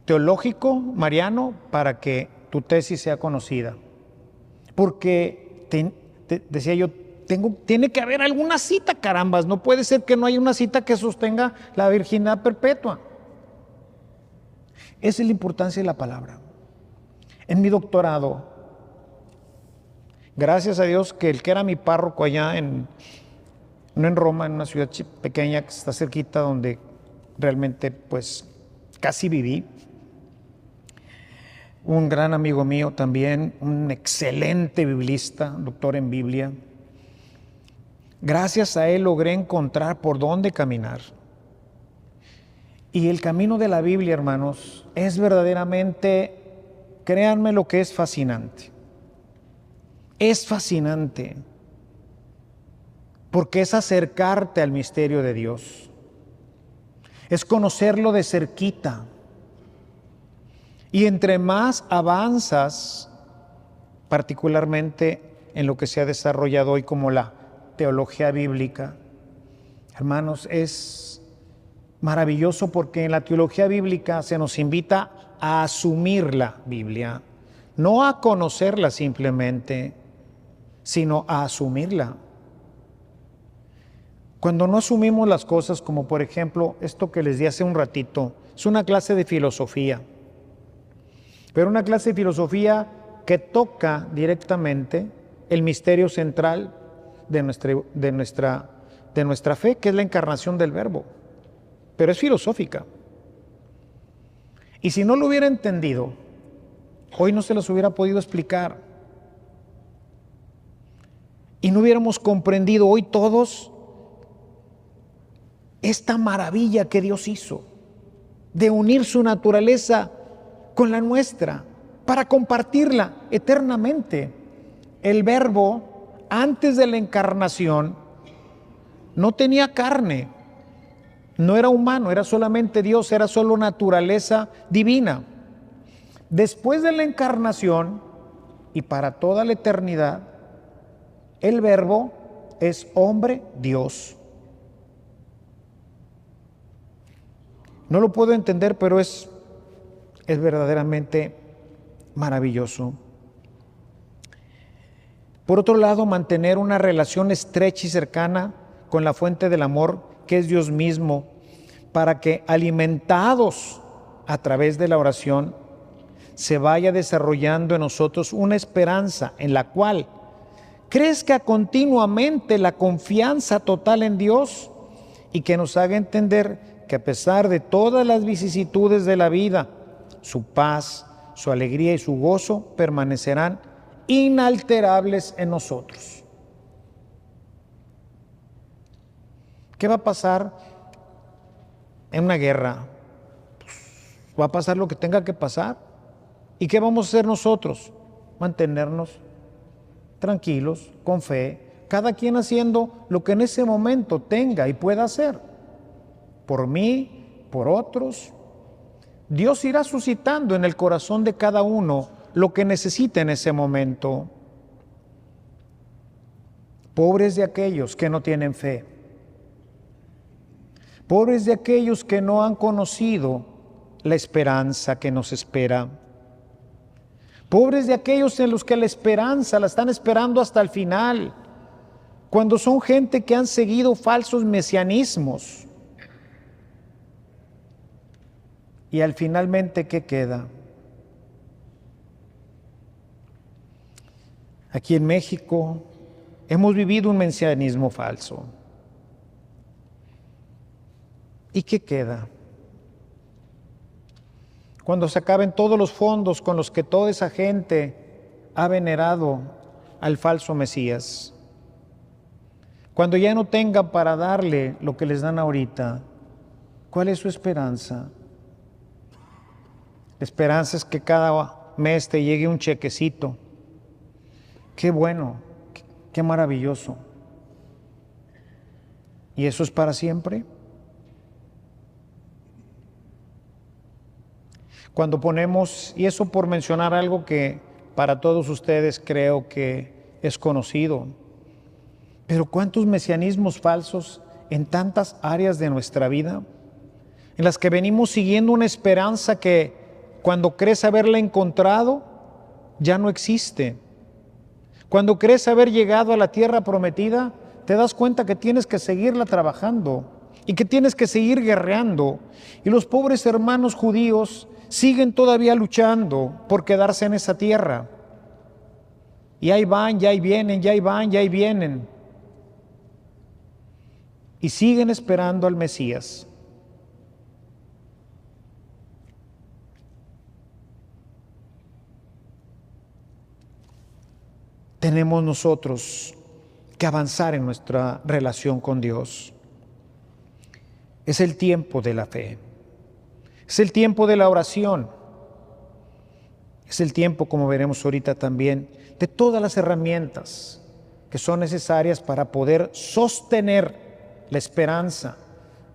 teológico mariano para que tu tesis sea conocida. Porque, decía yo, tiene que haber alguna cita, carambas, no puede ser que no haya una cita que sostenga la virginidad perpetua. Esa es la importancia de la palabra. En mi doctorado, Gracias a Dios que el que era mi párroco allá no en Roma, en una ciudad pequeña que está cerquita donde realmente pues casi viví. Un gran amigo mío también, un excelente biblista, doctor en Biblia. Gracias a él logré encontrar por dónde caminar. Y el camino de la Biblia, hermanos, es verdaderamente, créanme lo que es fascinante. Es fascinante porque es acercarte al misterio de Dios. Es conocerlo de cerquita. Y entre más avanzas, particularmente en lo que se ha desarrollado hoy como la teología bíblica, hermanos, es maravilloso porque en la teología bíblica se nos invita a asumir la Biblia, no a conocerla simplemente, sino a asumirla. Cuando no asumimos las cosas, como por ejemplo esto que les di hace un ratito, es una clase de filosofía, pero una clase de filosofía que toca directamente el misterio central de nuestra fe, que es la encarnación del Verbo, pero es filosófica. Y si no lo hubiera entendido, hoy no se las hubiera podido explicar. Y no hubiéramos comprendido hoy todos esta maravilla que Dios hizo de unir su naturaleza con la nuestra para compartirla eternamente. El Verbo, antes de la encarnación, no tenía carne, no era humano, era solamente Dios, era solo naturaleza divina. Después de la encarnación y para toda la eternidad, el Verbo es hombre Dios. No lo puedo entender, pero es verdaderamente maravilloso. Por otro lado, mantener una relación estrecha y cercana con la fuente del amor, que es Dios mismo, para que, alimentados a través de la oración, se vaya desarrollando en nosotros una esperanza en la cual crezca continuamente la confianza total en Dios y que nos haga entender que a pesar de todas las vicisitudes de la vida, su paz, su alegría y su gozo permanecerán inalterables en nosotros. ¿Qué va a pasar en una guerra? Pues, va a pasar lo que tenga que pasar. ¿Y qué vamos a hacer nosotros? Mantenernos tranquilos, con fe, cada quien haciendo lo que en ese momento tenga y pueda hacer. Por mí, por otros. Dios irá suscitando en el corazón de cada uno lo que necesite en ese momento. Pobres de aquellos que no tienen fe. Pobres de aquellos que no han conocido la esperanza que nos espera. Pobres de aquellos en los que la esperanza la están esperando hasta el final, cuando son gente que han seguido falsos mesianismos. Y al finalmente, ¿qué queda? Aquí en México hemos vivido un mesianismo falso. ¿Y qué queda? Cuando se acaben todos los fondos con los que toda esa gente ha venerado al falso Mesías, cuando ya no tengan para darle lo que les dan ahorita, ¿cuál es su esperanza? La esperanza es que cada mes te llegue un chequecito. Qué bueno, qué maravilloso. ¿Y eso es para siempre? Cuando ponemos, y eso por mencionar algo que para todos ustedes creo que es conocido, pero ¿cuántos mesianismos falsos en tantas áreas de nuestra vida, en las que venimos siguiendo una esperanza que cuando crees haberla encontrado, ya no existe? Cuando crees haber llegado a la tierra prometida, te das cuenta que tienes que seguirla trabajando y que tienes que seguir guerreando. Y los pobres hermanos judíos siguen todavía luchando por quedarse en esa tierra. Y ahí van, ya ahí vienen, ya ahí van, ya ahí vienen. Y siguen esperando al Mesías. Tenemos nosotros que avanzar en nuestra relación con Dios. Es el tiempo de la fe. Es el tiempo de la oración. Es el tiempo, como veremos ahorita también, de todas las herramientas que son necesarias para poder sostener la esperanza.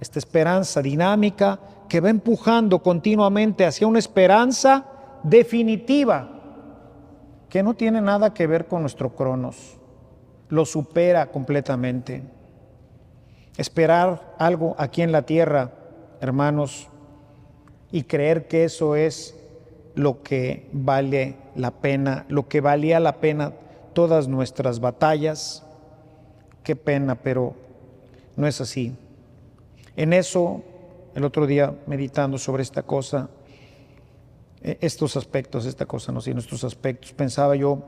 Esta esperanza dinámica que va empujando continuamente hacia una esperanza definitiva que no tiene nada que ver con nuestro cronos. Lo supera completamente. Esperar algo aquí en la tierra, hermanos, y creer que eso es lo que vale la pena, lo que valía la pena todas nuestras batallas. Qué pena, pero no es así. En eso, el otro día meditando sobre esta cosa, estos aspectos, esta cosa, no sé, nuestros aspectos, pensaba yo,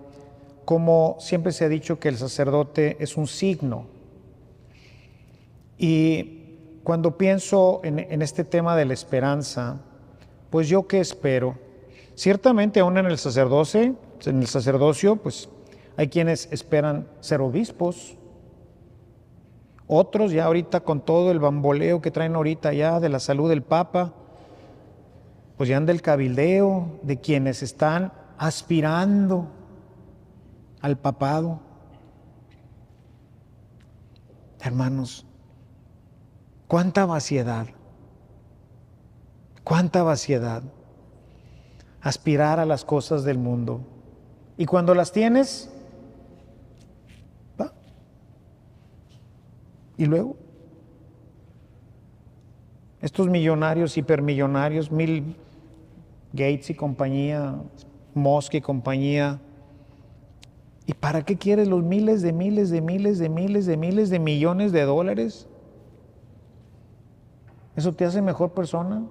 como siempre se ha dicho que el sacerdote es un signo. Y cuando pienso en este tema de la esperanza, pues yo qué espero. Ciertamente aún en el sacerdocio, pues hay quienes esperan ser obispos. Otros ya ahorita con todo el bamboleo que traen ahorita ya de la salud del Papa, pues ya anda el cabildeo de quienes están aspirando al papado. Hermanos, cuánta vaciedad, cuánta vaciedad. Aspirar a las cosas del mundo. Y cuando las tienes, ¿va? Y luego, estos millonarios, hipermillonarios, Bill Gates y compañía, Musk y compañía, ¿y para qué quieres los miles de millones de dólares? ¿Eso te hace mejor persona?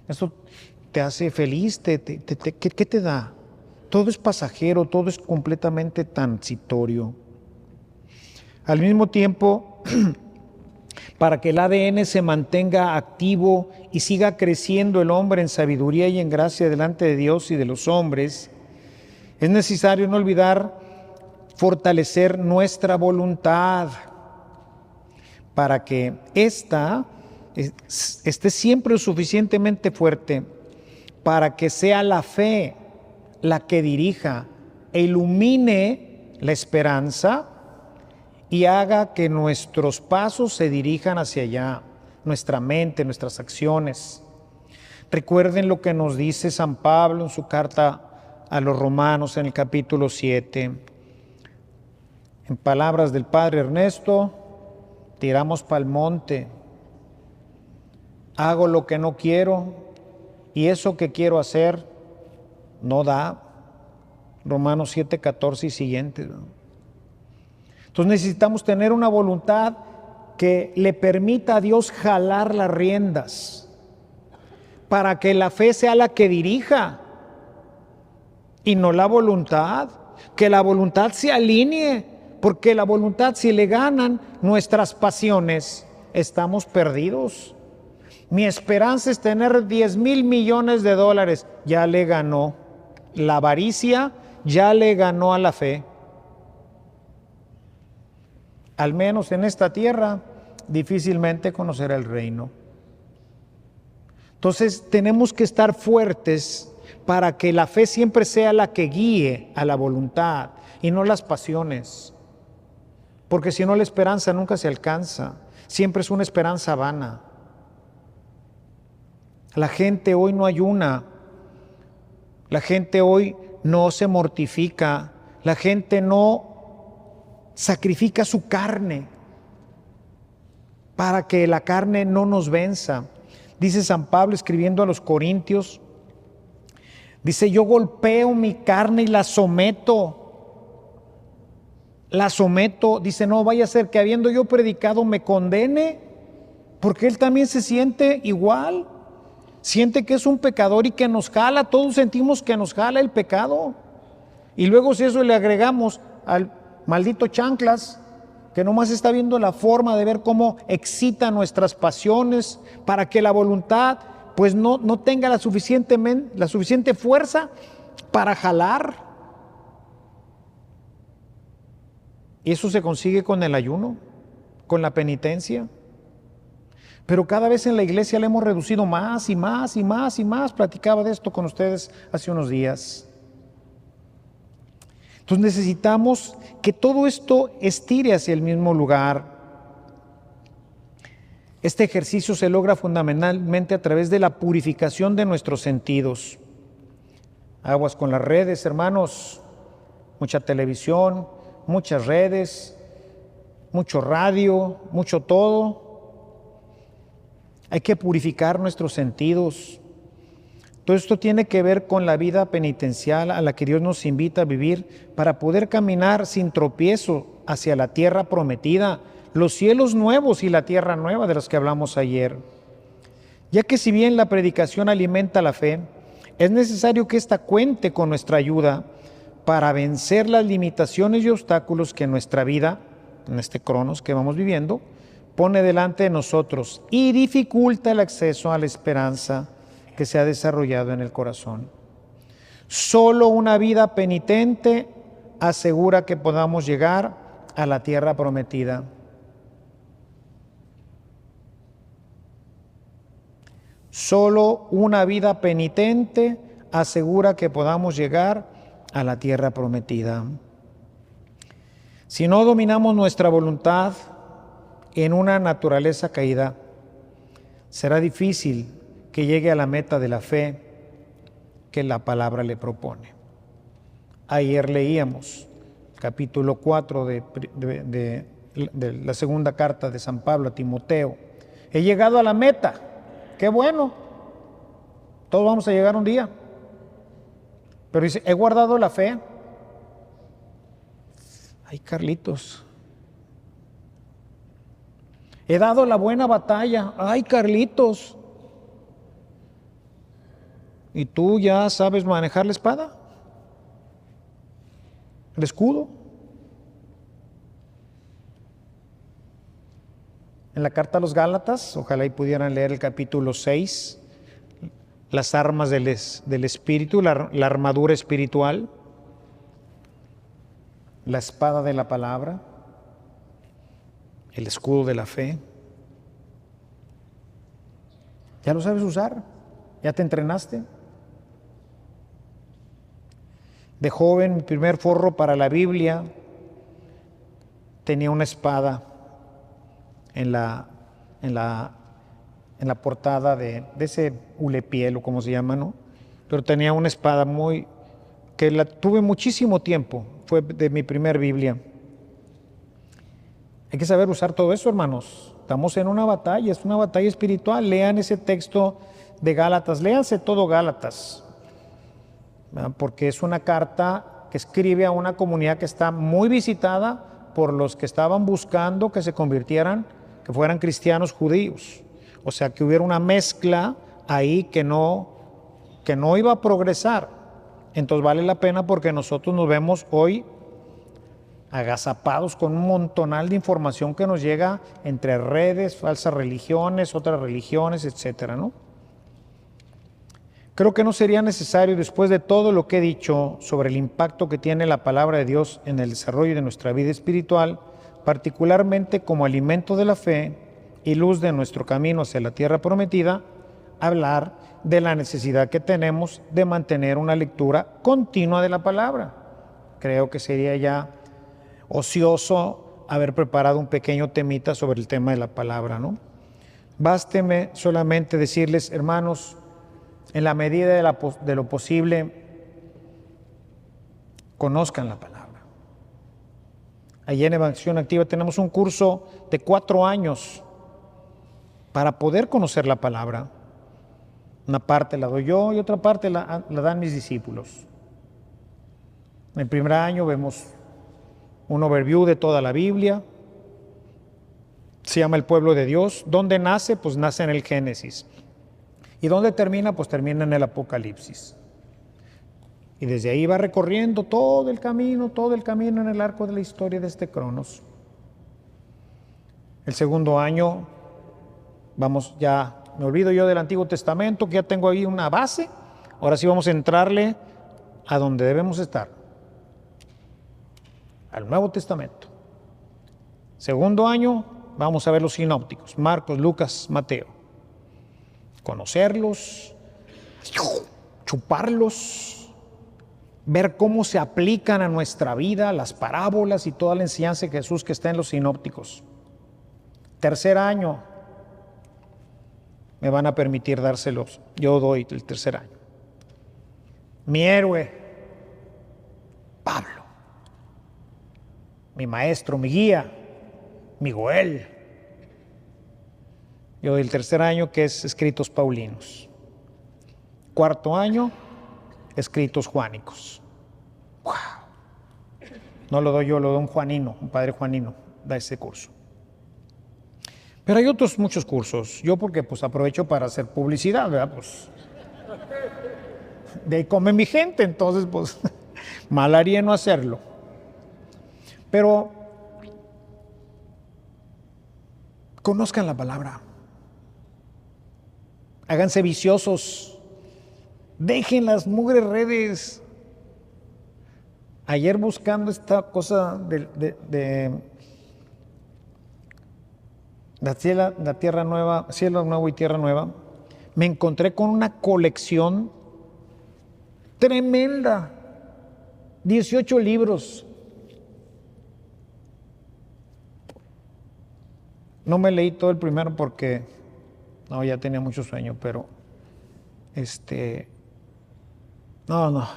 ¿Eso te hace feliz? ¿Qué te da? Todo es pasajero, todo es completamente transitorio. Al mismo tiempo, para que el ADN se mantenga activo y siga creciendo el hombre en sabiduría y en gracia delante de Dios y de los hombres, es necesario no olvidar fortalecer nuestra voluntad para que ésta esté siempre lo suficientemente fuerte para que sea la fe la que dirija e ilumine la esperanza y haga que nuestros pasos se dirijan hacia allá, nuestra mente, nuestras acciones. Recuerden lo que nos dice San Pablo en su carta a los Romanos en el capítulo 7. En palabras del Padre Ernesto, tiramos pa'l monte, hago lo que no quiero y eso que quiero hacer no da. Romanos 7, 14 y siguientes. Entonces necesitamos tener una voluntad que le permita a Dios jalar las riendas para que la fe sea la que dirija y no la voluntad, que la voluntad se alinee, porque la voluntad, si le ganan nuestras pasiones, estamos perdidos. Mi esperanza es tener 10,000 millones de dólares, ya le ganó. La avaricia ya le ganó a la fe. Al menos en esta tierra, difícilmente conocerá el reino. Entonces tenemos que estar fuertes para que la fe siempre sea la que guíe a la voluntad y no las pasiones. Porque si no, la esperanza nunca se alcanza. Siempre es una esperanza vana. La gente hoy no ayuna. La gente hoy no se mortifica. La gente no sacrifica su carne para que la carne no nos venza. Dice San Pablo escribiendo a los Corintios, dice, yo golpeo mi carne y la someto. La someto, dice, no vaya a ser que habiendo yo predicado me condene, porque él también se siente igual, siente que es un pecador y que nos jala, todos sentimos que nos jala el pecado. Y luego si eso le agregamos al maldito chanclas, que nomás está viendo la forma de ver cómo excita nuestras pasiones para que la voluntad pues no tenga la suficiente fuerza para jalar. Y eso se consigue con el ayuno, con la penitencia. Pero cada vez en la iglesia le hemos reducido más y más y más y más. Platicaba de esto con ustedes hace unos días. Entonces necesitamos que todo esto estire hacia el mismo lugar. Este ejercicio se logra fundamentalmente a través de la purificación de nuestros sentidos. Aguas con las redes, hermanos. Mucha televisión, muchas redes, mucho radio, mucho todo. Hay que purificar nuestros sentidos. Todo esto tiene que ver con la vida penitencial a la que Dios nos invita a vivir para poder caminar sin tropiezo hacia la tierra prometida, los cielos nuevos y la tierra nueva de los que hablamos ayer. Ya que si bien la predicación alimenta la fe, es necesario que ésta cuente con nuestra ayuda para vencer las limitaciones y obstáculos que nuestra vida, en este cronos que vamos viviendo, pone delante de nosotros y dificulta el acceso a la esperanza que se ha desarrollado en el corazón. Solo una vida penitente asegura que podamos llegar a la tierra prometida. Solo una vida penitente asegura que podamos llegar a la tierra prometida. Si no dominamos nuestra voluntad en una naturaleza caída, será difícil que llegue a la meta de la fe que la palabra le propone. Ayer leíamos capítulo 4 de la segunda carta de San Pablo a Timoteo. He llegado a la meta. ¡Qué bueno! Todos vamos a llegar un día. Pero dice, he guardado la fe. Ay, Carlitos. He dado la buena batalla. Ay, Carlitos. ¿Y tú ya sabes manejar la espada? ¿El escudo? En la carta a los Gálatas, ojalá y pudieran leer el capítulo 6, las armas del espíritu, la armadura espiritual, la espada de la palabra, el escudo de la fe. ¿Ya lo sabes usar? ¿Ya te entrenaste? De joven, mi primer forro para la Biblia tenía una espada en la portada de ese hulepiel o como se llama, ¿no? Pero tenía una espada que la tuve muchísimo tiempo, fue de mi primer Biblia. Hay que saber usar todo eso, hermanos. Estamos en una batalla, es una batalla espiritual. Lean ese texto de Gálatas, léanse todo Gálatas, ¿verdad? Porque es una carta que escribe a una comunidad que está muy visitada por los que estaban buscando que se convirtieran, que fueran cristianos judíos. O sea, que hubiera una mezcla ahí que no iba a progresar. Entonces vale la pena porque nosotros nos vemos hoy agazapados con un montonal de información que nos llega entre redes, falsas religiones, otras religiones, etcétera, ¿no? Creo que no sería necesario, después de todo lo que he dicho sobre el impacto que tiene la palabra de Dios en el desarrollo de nuestra vida espiritual, particularmente como alimento de la fe y luz de nuestro camino hacia la tierra prometida, hablar de la necesidad que tenemos de mantener una lectura continua de la palabra. Creo que sería ya ocioso haber preparado un pequeño temita sobre el tema de la palabra, ¿no? Básteme solamente decirles, hermanos, en la medida de lo posible, conozcan la palabra. Allí en Evangelización Activa tenemos un curso de 4 años para poder conocer la palabra. Una parte la doy yo y otra parte la dan mis discípulos. En el primer año vemos un overview de toda la Biblia. Se llama El Pueblo de Dios. ¿Dónde nace? Pues nace en el Génesis. ¿Y dónde termina? Pues termina en el Apocalipsis. Y desde ahí va recorriendo todo el camino en el arco de la historia de este Cronos. El segundo año, vamos ya, me olvido yo del Antiguo Testamento, que ya tengo ahí una base. Ahora sí vamos a entrarle a donde debemos estar, al Nuevo Testamento. Segundo año, vamos a ver los sinópticos, Marcos, Lucas, Mateo. Conocerlos, chuparlos, ver cómo se aplican a nuestra vida las parábolas y toda la enseñanza de Jesús que está en los sinópticos. Tercer año, me van a permitir dárselos. Yo doy el tercer año. Mi héroe, Pablo. Mi maestro, mi guía, mi Goel. Yo doy el tercer año, que es escritos paulinos. Cuarto año, escritos juánicos. ¡Wow! No lo doy yo, lo doy un juanino, un padre juanino, da ese curso. Pero hay otros muchos cursos. Yo porque pues aprovecho para hacer publicidad, ¿verdad? Pues de ahí come mi gente, entonces pues mal haría no hacerlo. Pero conozcan la palabra. Háganse viciosos. Dejen las mugres redes. Ayer buscando esta cosa de la tierra nueva, cielo nuevo y tierra nueva, me encontré con una colección tremenda. 18 libros. No me leí todo el primero porque ya tenía mucho sueño, pero no,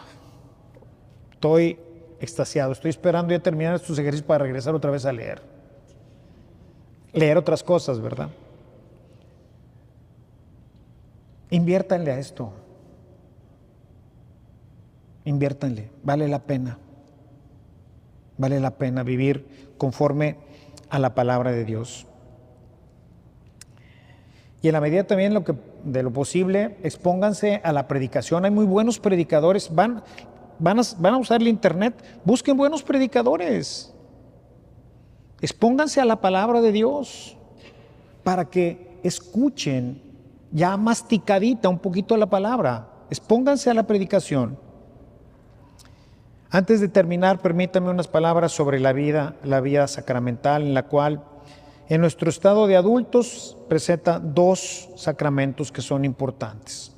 estoy extasiado, estoy esperando ya terminar estos ejercicios para regresar otra vez a leer otras cosas, ¿verdad? Inviértanle a esto, inviértanle, vale la pena vivir conforme a la palabra de Dios. Y en la medida también de lo posible, expónganse a la predicación. Hay muy buenos predicadores. Van a usar el internet. Busquen buenos predicadores. Expónganse a la palabra de Dios para que escuchen ya masticadita un poquito la palabra. Expónganse a la predicación. Antes de terminar, permítanme unas palabras sobre la vida sacramental, en la cual en nuestro estado de adultos presenta dos sacramentos que son importantes.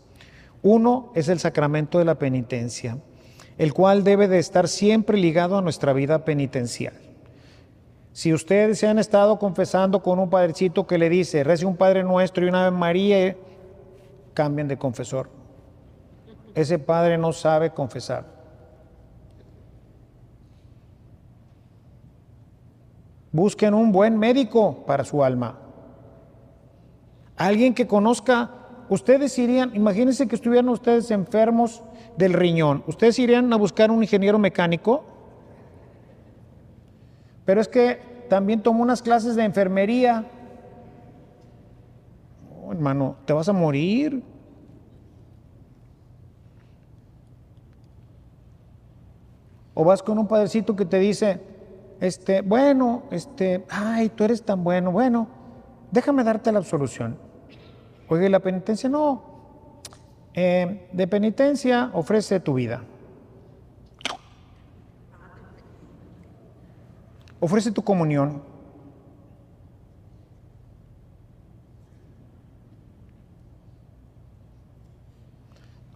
Uno es el sacramento de la penitencia, el cual debe de estar siempre ligado a nuestra vida penitencial. Si ustedes se han estado confesando con un padrecito que le dice, rece un Padre Nuestro y una Ave María, cambien de confesor. Ese padre no sabe confesar. Busquen un buen médico para su alma. Alguien que conozca. Ustedes irían, imagínense que estuvieran ustedes enfermos del riñón. ¿Ustedes irían a buscar un ingeniero mecánico? Pero es que también tomó unas clases de enfermería. Oh, hermano, te vas a morir. O vas con un padrecito que te dice, ay, tú eres tan bueno, déjame darte la absolución. Oye, la penitencia no. De penitencia ofrece tu vida. Ofrece tu comunión.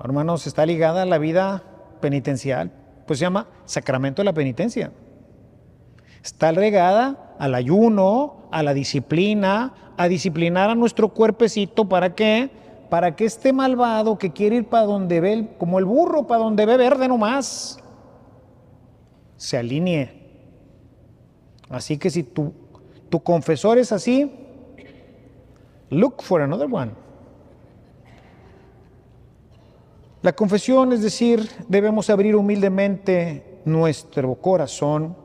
Hermanos, está ligada a la vida penitencial, pues se llama sacramento de la penitencia. Está regada al ayuno, a la disciplina, a disciplinar a nuestro cuerpecito. ¿Para qué? Para que este malvado que quiere ir para donde ve, como el burro, para donde ve verde nomás, se alinee. Así que si tu confesor es así, look for another one. La confesión, es decir, debemos abrir humildemente nuestro corazón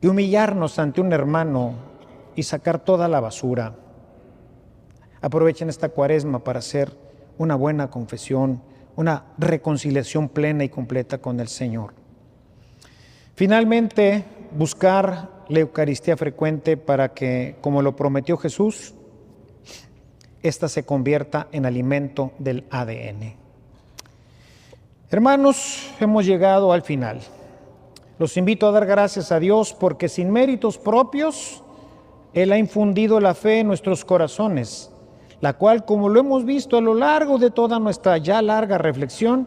y humillarnos ante un hermano y sacar toda la basura. Aprovechen esta cuaresma para hacer una buena confesión, una reconciliación plena y completa con el Señor. Finalmente, buscar la Eucaristía frecuente para que, como lo prometió Jesús, ésta se convierta en alimento del ADN. Hermanos, hemos llegado al final. Los invito a dar gracias a Dios porque sin méritos propios, Él ha infundido la fe en nuestros corazones, la cual, como lo hemos visto a lo largo de toda nuestra ya larga reflexión,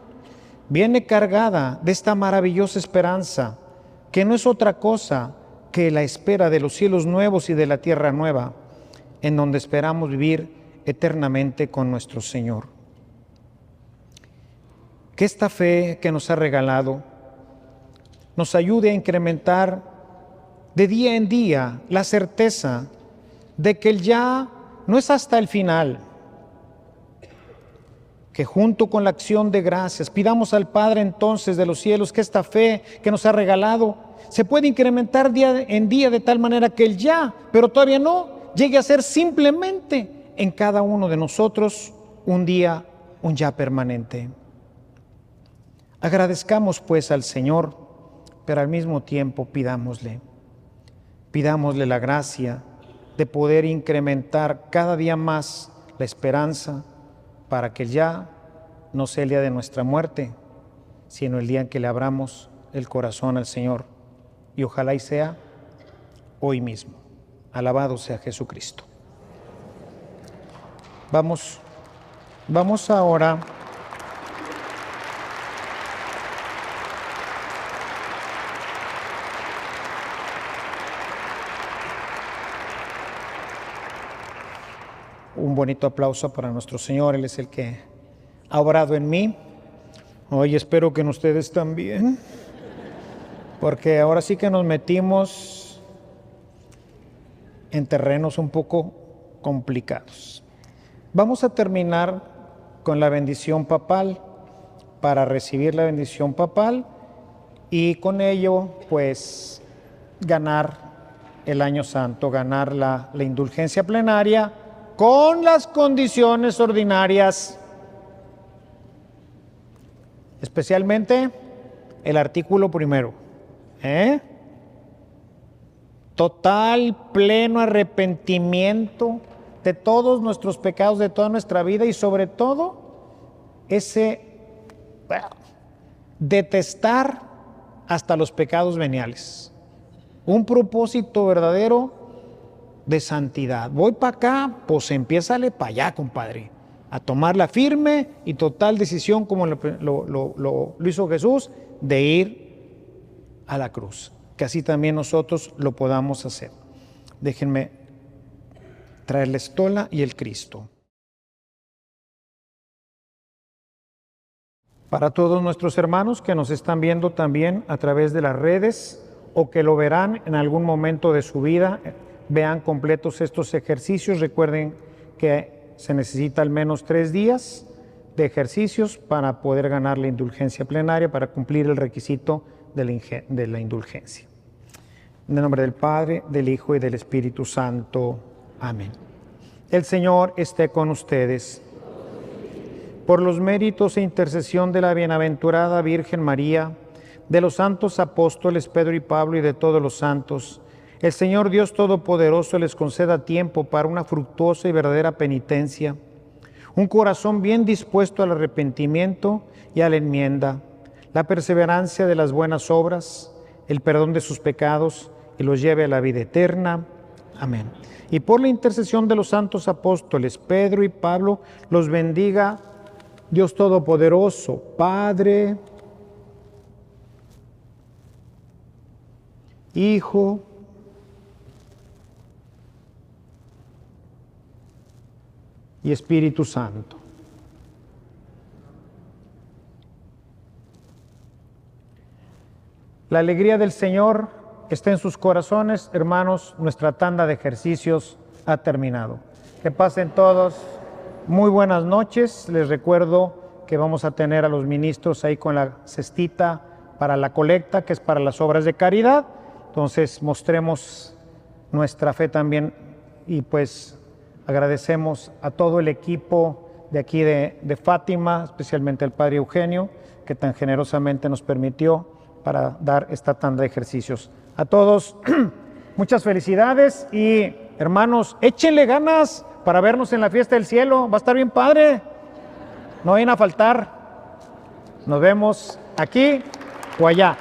viene cargada de esta maravillosa esperanza, que no es otra cosa que la espera de los cielos nuevos y de la tierra nueva, en donde esperamos vivir eternamente con nuestro Señor. Que esta fe que nos ha regalado nos ayude a incrementar de día en día la certeza de que el ya no es hasta el final, que junto con la acción de gracias pidamos al Padre entonces de los cielos que esta fe que nos ha regalado se puede incrementar día en día de tal manera que el ya, pero todavía no, llegue a ser simplemente en cada uno de nosotros un día, un ya permanente. Agradezcamos pues al Señor, pero al mismo tiempo pidámosle la gracia de poder incrementar cada día más la esperanza para que ya no sea el día de nuestra muerte, sino el día en que le abramos el corazón al Señor. Y ojalá y sea hoy mismo. Alabado sea Jesucristo. Vamos ahora un bonito aplauso para nuestro Señor. Él es el que ha obrado en mí. Hoy espero que en ustedes también, porque ahora sí que nos metimos en terrenos un poco complicados. Vamos a terminar con la bendición papal, para recibir la bendición papal y con ello pues ganar el año santo, ganar la indulgencia plenaria con las condiciones ordinarias, especialmente el artículo primero, total, pleno arrepentimiento de todos nuestros pecados, de toda nuestra vida y sobre todo detestar hasta los pecados veniales. Un propósito verdadero de santidad. Voy para acá, pues empiézale para allá, compadre, a tomar la firme y total decisión como lo hizo Jesús, de ir a la cruz. Que así también nosotros lo podamos hacer. Déjenme traer la estola y el Cristo. Para todos nuestros hermanos que nos están viendo también a través de las redes o que lo verán en algún momento de su vida, vean completos estos ejercicios. Recuerden que se necesita al menos 3 días de ejercicios para poder ganar la indulgencia plenaria, para cumplir el requisito de la indulgencia. En el nombre del Padre, del Hijo y del Espíritu Santo. Amén. El Señor esté con ustedes. Por los méritos e intercesión de la bienaventurada Virgen María, de los santos apóstoles Pedro y Pablo y de todos los santos, el Señor Dios Todopoderoso les conceda tiempo para una fructuosa y verdadera penitencia, un corazón bien dispuesto al arrepentimiento y a la enmienda, la perseverancia de las buenas obras, el perdón de sus pecados y los lleve a la vida eterna. Amén. Y por la intercesión de los santos apóstoles Pedro y Pablo, los bendiga Dios Todopoderoso, Padre, Hijo y Espíritu Santo. La alegría del Señor está en sus corazones, hermanos. Nuestra tanda de ejercicios ha terminado. Que pasen todos muy buenas noches. Les recuerdo que vamos a tener a los ministros ahí con la cestita para la colecta, que es para las obras de caridad. Entonces mostremos nuestra fe también y pues agradecemos a todo el equipo de aquí de Fátima, especialmente el Padre Eugenio, que tan generosamente nos permitió para dar esta tanda de ejercicios. A todos, muchas felicidades y hermanos, échenle ganas para vernos en la fiesta del cielo, va a estar bien padre, no vayan a faltar, nos vemos aquí o allá.